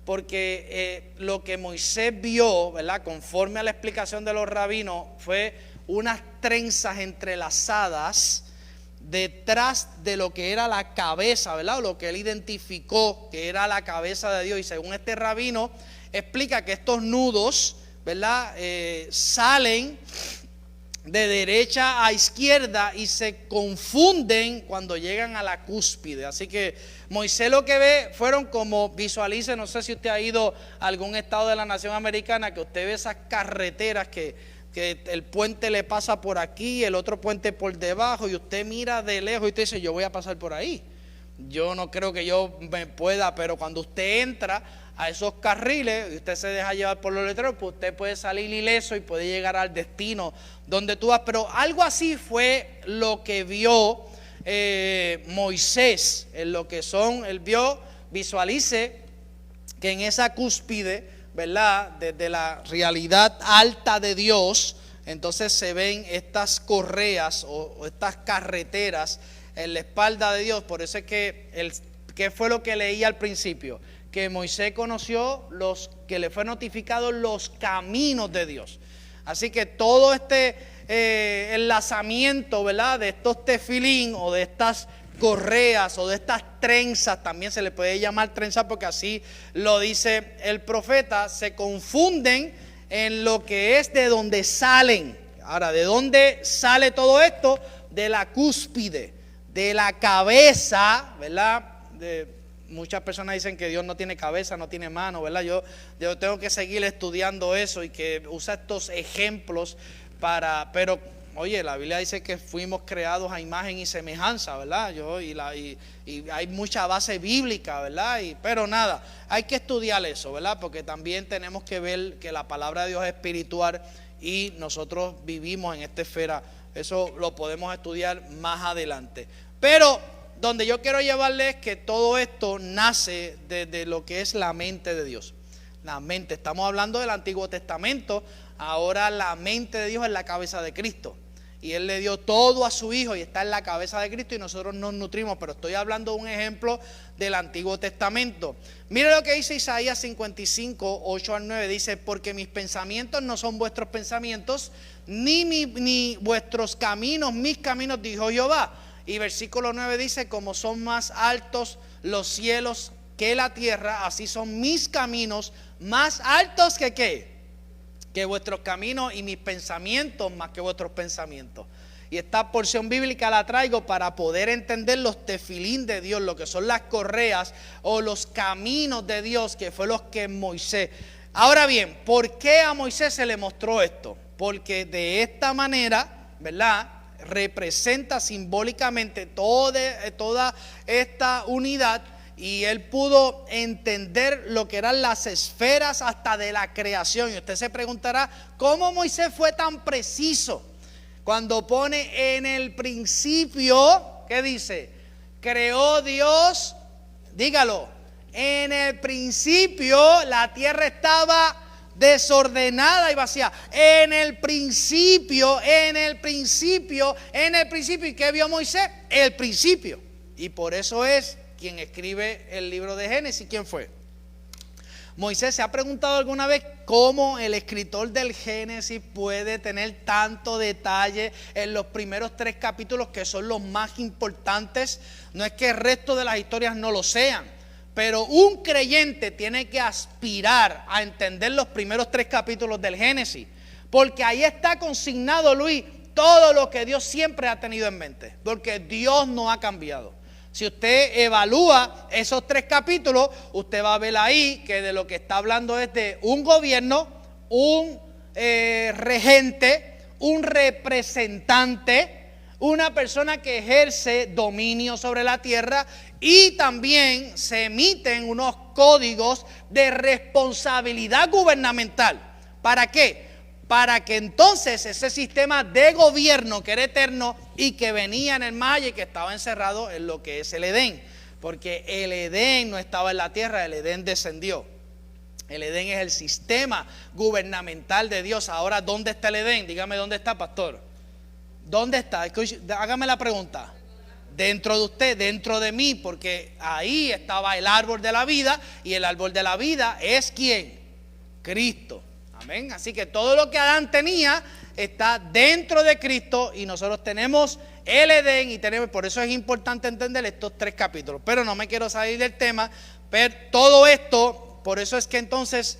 porque lo que Moisés vio, ¿verdad?, conforme a la explicación de los rabinos, fue unas trenzas entrelazadas detrás de lo que era la cabeza, ¿verdad?, o lo que él identificó que era la cabeza de Dios. Y según este rabino, explica que estos nudos, ¿verdad?, salen de derecha a izquierda y se confunden cuando llegan a la cúspide. Así que Moisés lo que ve fueron como, visualice, no sé si usted ha ido a algún estado de la nación americana, que usted ve esas carreteras que el puente le pasa por aquí, el otro puente por debajo, y usted mira de lejos y usted dice: yo voy a pasar por ahí. Yo no creo que yo me pueda, pero cuando usted entra a esos carriles y usted se deja llevar por los letreros, pues usted puede salir ileso y puede llegar al destino donde tú vas. Pero algo así fue lo que vio Moisés, en lo que él vio, visualice que en esa cúspide, ¿verdad?, desde la realidad alta de Dios, entonces se ven estas correas o estas carreteras en la espalda de Dios. Por eso es que ¿qué fue lo que leí al principio? Que Moisés conoció que le fue notificado los caminos de Dios. Así que todo este enlazamiento, ¿verdad?, de estos tefilín o de estas correas o de estas trenzas, también se le puede llamar trenza porque así lo dice el profeta, se confunden en lo que es de donde salen. Ahora, ¿de dónde sale todo esto? De la cúspide, de la cabeza, ¿verdad? Muchas personas dicen que Dios no tiene cabeza, no tiene mano, ¿verdad? Yo tengo que seguir estudiando eso y que usa estos ejemplos pero oye, la Biblia dice que fuimos creados a imagen y semejanza, ¿verdad? Y hay mucha base bíblica, ¿verdad? Pero nada, hay que estudiar eso, ¿verdad? Porque también tenemos que ver que la palabra de Dios es espiritual y nosotros vivimos en esta esfera. Eso lo podemos estudiar más adelante. Pero donde yo quiero llevarles que todo esto nace desde lo que es la mente de Dios. La mente, estamos hablando del Antiguo Testamento, ahora la mente de Dios es la cabeza de Cristo. Y Él le dio todo a su Hijo y está en la cabeza de Cristo y nosotros nos nutrimos. Pero estoy hablando de un ejemplo del Antiguo Testamento. Mire lo que dice Isaías 55, 8 al 9. Dice, porque mis pensamientos no son vuestros pensamientos, ni vuestros caminos, mis caminos, dijo Jehová. Y versículo 9 dice, como son más altos los cielos que la tierra, así son mis caminos más altos que ¿qué? Que vuestros caminos, y mis pensamientos más que vuestros pensamientos. Y esta porción bíblica la traigo para poder entender los tefilín de Dios, lo que son las correas o los caminos de Dios, que fue los que Moisés. Ahora bien, ¿por qué a Moisés se le mostró esto? Porque de esta manera, ¿verdad?, representa simbólicamente toda esta unidad. Y él pudo entender lo que eran las esferas hasta de la creación. Y usted se preguntará, ¿cómo Moisés fue tan preciso? Cuando pone en el principio, ¿qué dice? Creó Dios, dígalo, en el principio la tierra estaba desordenada y vacía. En el principio. ¿Y qué vio Moisés? El principio. Y por eso es quien escribe el libro de Génesis. ¿Quién fue? Moisés. ¿Se ha preguntado alguna vez cómo el escritor del Génesis puede tener tanto detalle en los primeros 3 capítulos, que son los más importantes? No es que el resto de las historias no lo sean, pero un creyente tiene que aspirar a entender los primeros 3 capítulos del Génesis, porque ahí está consignado, Luis, todo lo que Dios siempre ha tenido en mente, porque Dios no ha cambiado. Si usted evalúa esos 3 capítulos, usted va a ver ahí que de lo que está hablando es de un gobierno, un regente, un representante, una persona que ejerce dominio sobre la tierra, y también se emiten unos códigos de responsabilidad gubernamental. ¿Para qué? Para que entonces ese sistema de gobierno que era eterno y que venía en el Maya y que estaba encerrado en lo que es el Edén, porque el Edén no estaba en la tierra, el Edén descendió. El Edén es el sistema gubernamental de Dios. Ahora, ¿dónde está el Edén? Dígame dónde está, pastor. ¿Dónde está? Hágame la pregunta. Dentro de usted, dentro de mí, porque ahí estaba el árbol de la vida, y el árbol de la vida es ¿quién? Cristo. Amén. Así que todo lo que Adán tenía está dentro de Cristo, y nosotros tenemos el Edén, y por eso es importante entender estos 3 capítulos. Pero no me quiero salir del tema. Pero todo esto, por eso es que entonces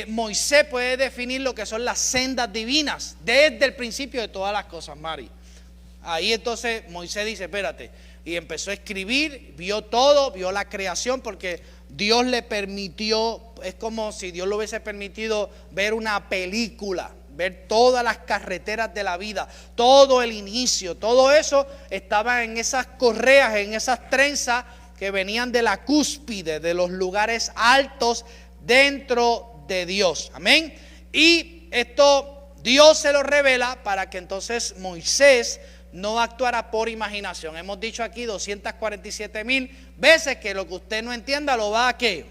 Moisés puede definir lo que son las sendas divinas desde el principio de todas las cosas, Mari. Ahí entonces Moisés dice, espérate, y empezó a escribir, vio todo, vio la creación, porque Dios le permitió, es como si Dios le hubiese permitido ver una película, ver todas las carreteras de la vida, todo el inicio, todo eso estaba en esas correas, en esas trenzas que venían de la cúspide, de los lugares altos dentro de Dios. Amén. Y esto Dios se lo revela para que entonces Moisés no actuara por imaginación. Hemos dicho aquí 247,000 veces que lo que usted no entienda lo va a ¿qué?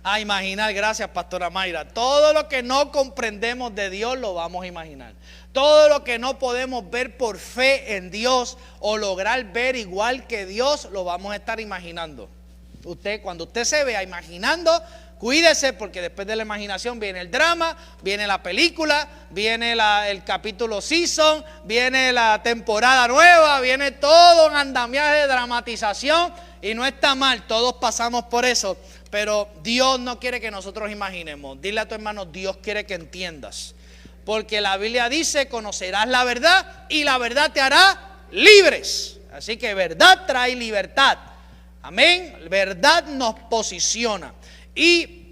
A imaginar. Gracias, pastora Mayra. Todo lo que no comprendemos de Dios lo vamos a imaginar. Todo lo que no podemos ver por fe en Dios o lograr ver igual que Dios, lo vamos a estar imaginando. Cuando usted se vea imaginando, cuídese, porque después de la imaginación viene el drama, viene la película, viene el capítulo season, viene la temporada nueva, viene todo un andamiaje de dramatización, y no está mal, todos pasamos por eso, pero Dios no quiere que nosotros imaginemos. Dile a tu hermano, Dios quiere que entiendas, porque la Biblia dice: conocerás la verdad y la verdad te hará libres. Así que verdad trae libertad. Amén. Verdad nos posiciona. Y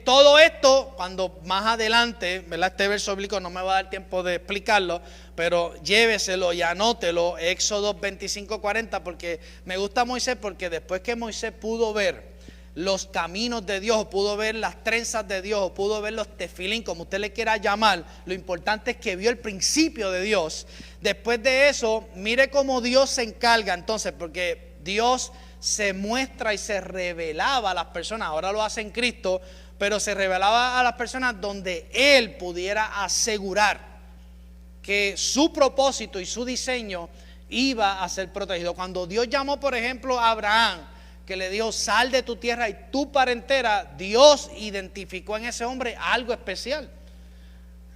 todo esto, cuando más adelante, ¿verdad? Este verso bíblico no me va a dar tiempo de explicarlo, pero lléveselo y anótelo, Éxodo 25:40, porque me gusta Moisés, porque después que Moisés pudo ver los caminos de Dios, o pudo ver las trenzas de Dios, o pudo ver los tefilín, como usted le quiera llamar, lo importante es que vio el principio de Dios. Después de eso, mire cómo Dios se encarga entonces, porque Dios se muestra y se revelaba a las personas. Ahora lo hace en Cristo, pero se revelaba a las personas donde Él pudiera asegurar que su propósito y su diseño iba a ser protegido. Cuando Dios llamó, por ejemplo, a Abraham, que le dijo: sal de tu tierra y tu parentela, Dios identificó en ese hombre algo especial.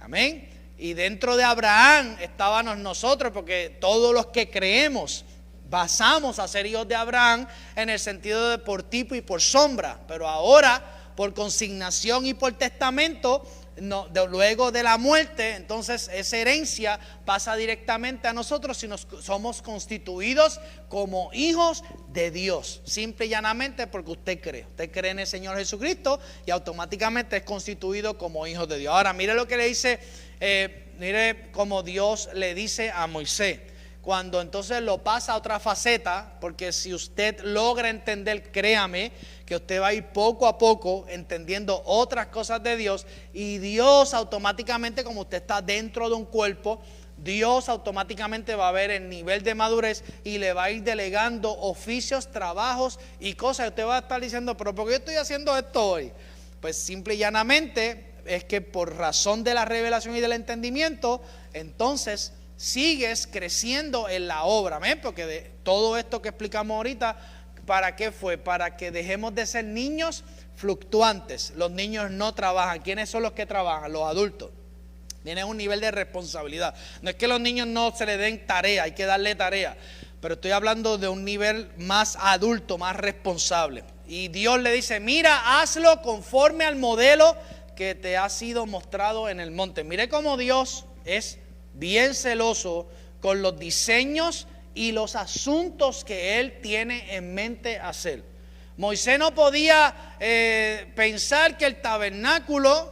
Amén. Y dentro de Abraham estábamos nosotros, porque todos los que creemos basamos a ser hijos de Abraham en el sentido de por tipo y por sombra, pero ahora por consignación y por testamento, luego de la muerte, entonces esa herencia pasa directamente a nosotros si somos constituidos como hijos de Dios, simple y llanamente porque usted cree en el Señor Jesucristo y automáticamente es constituido como hijo de Dios. Ahora mire lo que le dice, mire cómo Dios le dice a Moisés, cuando entonces lo pasa a otra faceta, porque si usted logra entender, créame, que usted va a ir poco a poco entendiendo otras cosas de Dios, y Dios automáticamente, como usted está dentro de un cuerpo, Dios automáticamente va a ver el nivel de madurez y le va a ir delegando oficios, trabajos y cosas. Usted va a estar diciendo: pero ¿por qué estoy haciendo esto hoy? Pues simple y llanamente es que por razón de la revelación y del entendimiento, entonces sigues creciendo en la obra. ¿Amén? Porque de todo esto que explicamos ahorita, ¿para qué fue? Para que dejemos de ser niños fluctuantes. Los niños no trabajan. ¿Quiénes son los que trabajan? Los adultos. Tienen un nivel de responsabilidad. No es que los niños no se les den tarea, hay que darle tarea, pero estoy hablando de un nivel más adulto, más responsable. Y Dios le dice: mira, hazlo conforme al modelo que te ha sido mostrado en el monte. Mire cómo Dios es bien celoso con los diseños y los asuntos que Él tiene en mente hacer. Moisés no podía pensar que el tabernáculo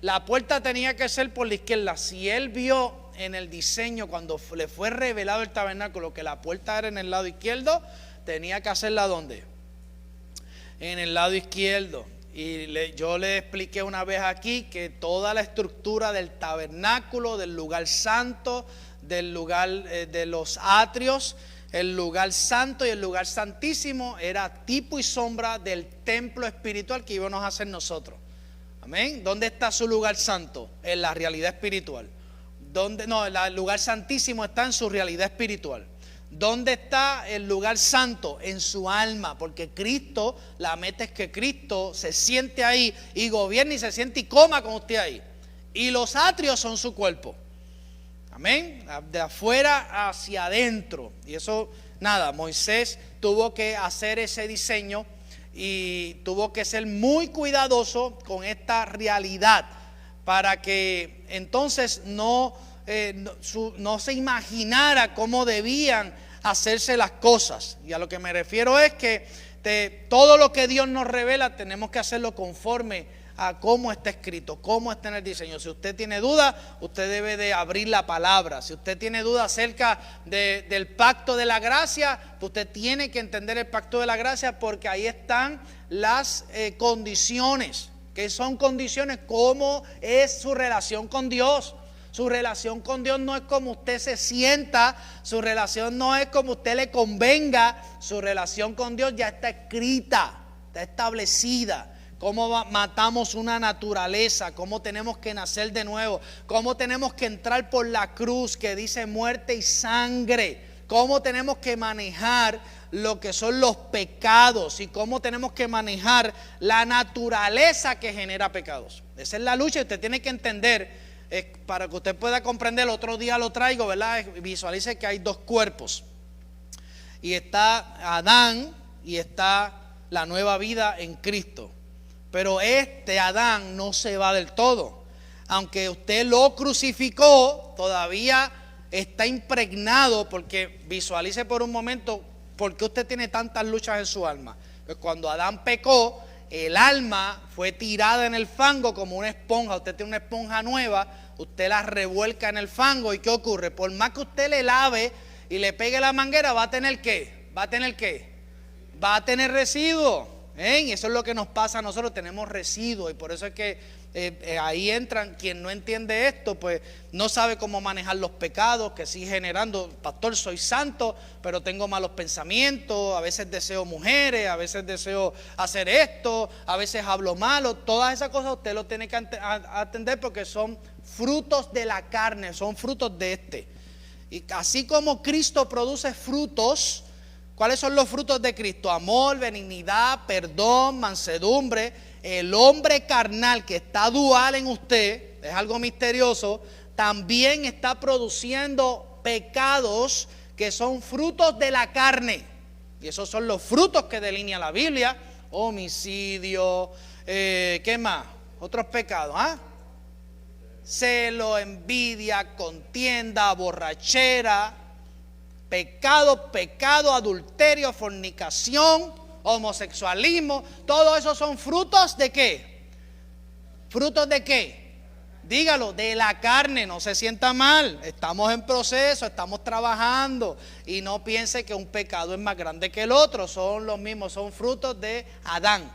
la puerta tenía que ser por la izquierda. Si él vio en el diseño, cuando le fue revelado el tabernáculo, que la puerta era en el lado izquierdo, tenía que hacerla ¿dónde? En el lado izquierdo. Y yo le expliqué una vez aquí que toda la estructura del tabernáculo, del lugar santo, del lugar de los atrios, el lugar santo y el lugar santísimo, era tipo y sombra del templo espiritual que íbamos a hacer nosotros. Amén. ¿Dónde está su lugar santo? En la realidad espiritual. El lugar santísimo está en su realidad espiritual. ¿Dónde está el lugar santo? En su alma, porque Cristo, la meta es que Cristo se siente ahí y gobierne y se siente y coma con usted ahí. Y los atrios son su cuerpo. Amén. De afuera hacia adentro. Y eso, nada, Moisés tuvo que hacer ese diseño y tuvo que ser muy cuidadoso con esta realidad para que entonces no se imaginara cómo debían hacerse las cosas. Y a lo que me refiero es que todo lo que Dios nos revela tenemos que hacerlo conforme a cómo está escrito, cómo está en el diseño. Si usted tiene duda, usted debe de abrir la palabra. Si usted tiene duda acerca del pacto de la gracia, pues usted tiene que entender el pacto de la gracia, porque ahí están las condiciones. ¿Qué son condiciones? ¿Cómo es su relación con Dios? Su relación con Dios no es como usted se sienta, su relación no es como usted le convenga, su relación con Dios ya está escrita, está establecida. Cómo matamos una naturaleza, cómo tenemos que nacer de nuevo, cómo tenemos que entrar por la cruz que dice muerte y sangre, cómo tenemos que manejar lo que son los pecados y cómo tenemos que manejar la naturaleza que genera pecados. Esa es la lucha y usted tiene que entender, para que usted pueda comprender. El otro día lo traigo, ¿verdad? Visualice que hay dos cuerpos. Y está Adán y está la nueva vida en Cristo. Pero este Adán no se va del todo. Aunque usted lo crucificó, todavía está impregnado, porque visualice por un momento por qué usted tiene tantas luchas en su alma. Pues cuando Adán pecó, el alma fue tirada en el fango como una esponja. Usted tiene una esponja nueva, usted la revuelca en el fango y ¿qué ocurre? Por más que usted le lave y le pegue la manguera, ¿va a tener qué? ¿Va a tener qué? Va a tener residuo. Y eso es lo que nos pasa a nosotros, tenemos residuos, y por eso es que ahí entran, quien no entiende esto, pues no sabe cómo manejar los pecados, que sigue generando. Pastor, soy santo, pero tengo malos pensamientos, a veces deseo mujeres, a veces deseo hacer esto, a veces hablo malo. Todas esas cosas usted lo tiene que atender, porque son frutos de la carne, son frutos de este. Y así como Cristo produce frutos, ¿cuáles son los frutos de Cristo? Amor, benignidad, perdón, mansedumbre. El hombre carnal que está dual en usted, es algo misterioso, también está produciendo pecados que son frutos de la carne. Y esos son los frutos que delinea la Biblia: homicidio, ¿qué más? Otros pecados, celo, envidia, contienda, borrachera, pecado, adulterio, fornicación, homosexualismo. Todo eso son frutos ¿de qué? ¿Frutos de qué? Dígalo, de la carne. No se sienta mal, estamos en proceso, estamos trabajando, y no piense que un pecado es más grande que el otro. Son los mismos, son frutos de Adán,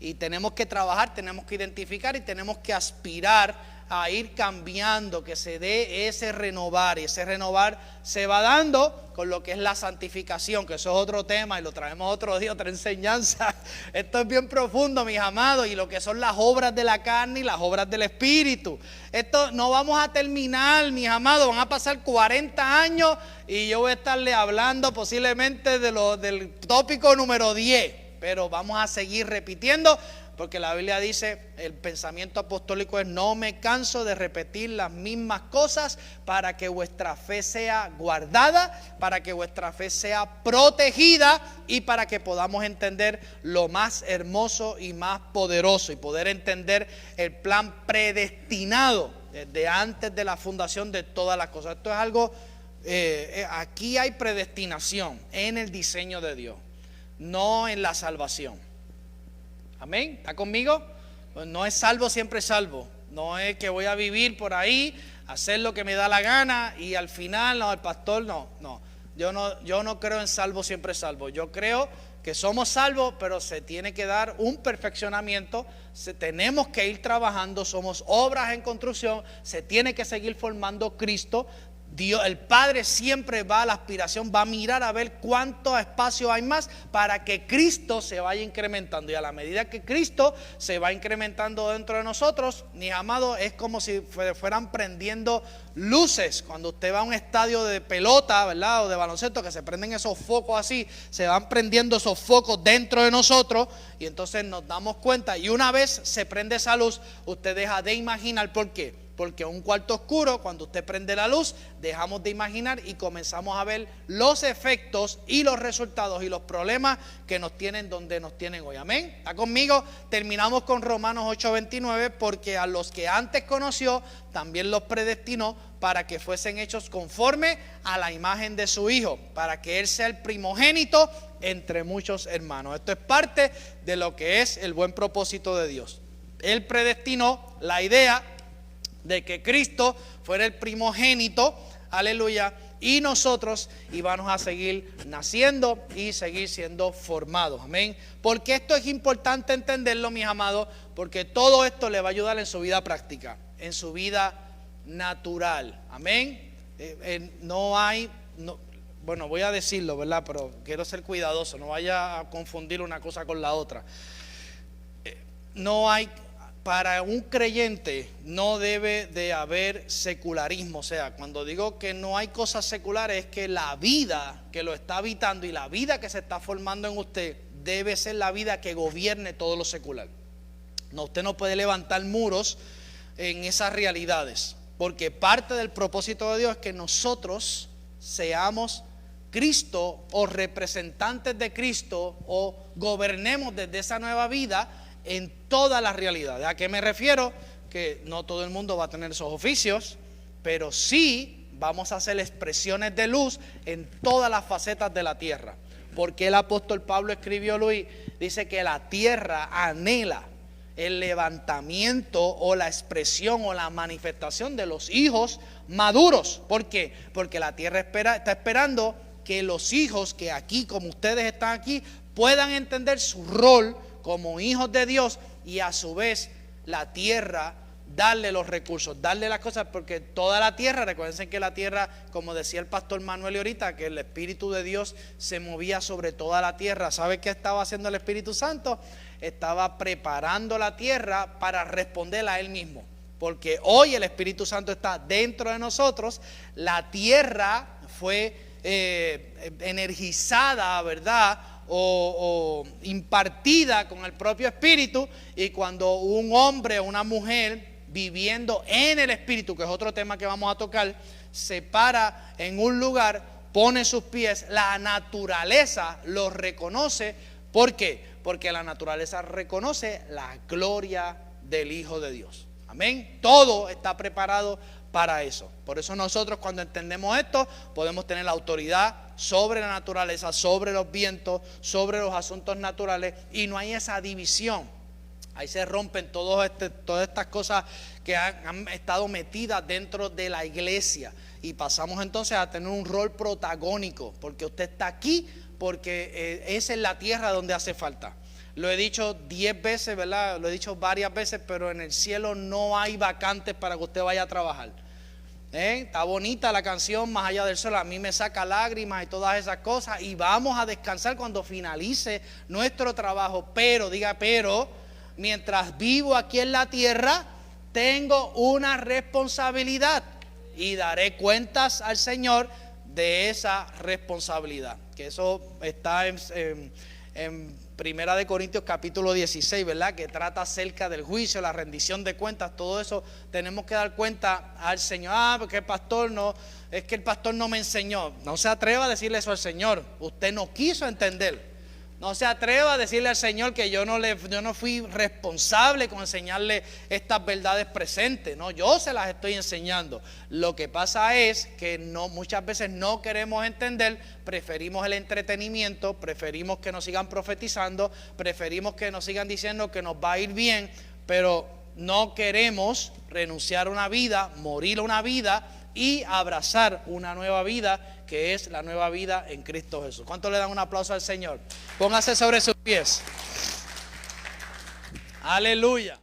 y tenemos que trabajar, tenemos que identificar y tenemos que aspirar a ir cambiando, que se dé ese renovar, y ese renovar se va dando con lo que es la santificación, que eso es otro tema y lo traemos otro día, otra enseñanza. Esto es bien profundo, mis amados, y lo que son las obras de la carne y las obras del Espíritu. Esto no vamos a terminar, mis amados. Van a pasar 40 años y yo voy a estarle hablando posiblemente del tópico número 10, pero vamos a seguir repitiendo, porque la Biblia dice, el pensamiento apostólico es: no me canso de repetir las mismas cosas, para que vuestra fe sea guardada, para que vuestra fe sea protegida, y para que podamos entender lo más hermoso y más poderoso, y poder entender el plan predestinado desde antes de la fundación de todas las cosas. Esto es algo, aquí hay predestinación en el diseño de Dios, no en la salvación. Amén, ¿está conmigo? No es salvo siempre salvo. No es que voy a vivir por ahí, hacer lo que me da la gana, y al final, no, el pastor, no. Yo no creo en salvo siempre salvo. Yo creo que somos salvos, pero se tiene que dar un perfeccionamiento. Tenemos que ir trabajando, somos obras en construcción. Se tiene que seguir formando Cristo. Dios, el Padre, siempre va a la aspiración, va a mirar a ver cuánto espacio hay más para que Cristo se vaya incrementando. Y a la medida que Cristo se va incrementando dentro de nosotros, mis amados, es como si fueran prendiendo luces. Cuando usted va a un estadio de pelota, ¿verdad?, o de baloncesto, que se prenden esos focos así, se van prendiendo esos focos dentro de nosotros, y entonces nos damos cuenta. Y una vez se prende esa luz, usted deja de imaginar. ¿Por qué? Porque en un cuarto oscuro, cuando usted prende la luz, dejamos de imaginar y comenzamos a ver los efectos y los resultados y los problemas que nos tienen donde nos tienen hoy. Amén. ¿Está conmigo? Terminamos con Romanos 8:29, porque a los que antes conoció, también los predestinó para que fuesen hechos conforme a la imagen de su Hijo, para que Él sea el primogénito entre muchos hermanos. Esto es parte de lo que es el buen propósito de Dios. Él predestinó la idea de que Cristo fuera el primogénito, aleluya, y nosotros íbamos a seguir naciendo y seguir siendo formados, amén. Porque esto es importante entenderlo, mis amados, porque todo esto le va a ayudar en su vida práctica, en su vida natural, amén. Bueno, voy a decirlo, ¿verdad? Pero quiero ser cuidadoso, no vaya a confundir una cosa con la otra. para un creyente no debe de haber secularismo. O sea, cuando digo que no hay cosas seculares, es que la vida que lo está habitando y la vida que se está formando en usted debe ser la vida que gobierne todo lo secular. No, usted no puede levantar muros en esas realidades, porque parte del propósito de Dios es que nosotros seamos Cristo o representantes de Cristo o gobernemos desde esa nueva vida en todas las realidades. ¿A qué me refiero? Que no todo el mundo va a tener esos oficios, pero sí vamos a hacer expresiones de luz en todas las facetas de la tierra. Porque el apóstol Pablo escribió, Luis, dice que la tierra anhela el levantamiento o la expresión o la manifestación de los hijos maduros. ¿Por qué? Porque la tierra está esperando que los hijos que aquí, como ustedes están aquí, puedan entender su rol como hijos de Dios, y a su vez la tierra darle los recursos, darle las cosas, porque toda la tierra, recuerden que la tierra, como decía el pastor Manuel ahorita, que el Espíritu de Dios se movía sobre toda la tierra. ¿Sabe qué estaba haciendo el Espíritu Santo? Estaba preparando la tierra para responder a Él mismo, porque hoy el Espíritu Santo está dentro de nosotros. La tierra fue energizada, ¿verdad?, o impartida con el propio Espíritu, y cuando un hombre o una mujer viviendo en el Espíritu, que es otro tema que vamos a tocar, se para en un lugar, pone sus pies, la naturaleza lo reconoce. ¿Por qué? Porque la naturaleza reconoce la gloria del Hijo de Dios. Amén. Todo está preparado para eso. Por eso nosotros, cuando entendemos esto, podemos tener la autoridad sobre la naturaleza, sobre los vientos, sobre los asuntos naturales, y no hay esa división. Ahí se rompen todas estas cosas que han estado metidas dentro de la iglesia, y pasamos entonces a tener un rol protagónico, porque usted está aquí, porque esa es la tierra donde hace falta. Lo he dicho 10 veces, ¿verdad? Lo he dicho varias veces, pero en el cielo no hay vacantes para que usted vaya a trabajar. Está bonita la canción Más allá del sol, a mí me saca lágrimas y todas esas cosas, y vamos a descansar cuando finalice nuestro trabajo. Pero, mientras vivo aquí en la tierra, tengo una responsabilidad y daré cuentas al Señor de esa responsabilidad. Que eso está en Primera de Corintios capítulo 16, ¿verdad? Que trata acerca del juicio, la rendición de cuentas. Todo eso tenemos que dar cuenta al Señor. Porque el pastor no, es que el pastor no me enseñó. No se atreva a decirle eso al Señor. Usted no quiso entender. No se atreva a decirle al Señor que yo no fui responsable con enseñarle estas verdades presentes. No, yo se las estoy enseñando. Lo que pasa es que muchas veces no queremos entender, preferimos el entretenimiento, preferimos que nos sigan profetizando, preferimos que nos sigan diciendo que nos va a ir bien, pero no queremos renunciar a una vida, morir a una vida y abrazar una nueva vida, que es la nueva vida en Cristo Jesús. ¿Cuánto le dan un aplauso al Señor? Póngase sobre sus pies. Aleluya.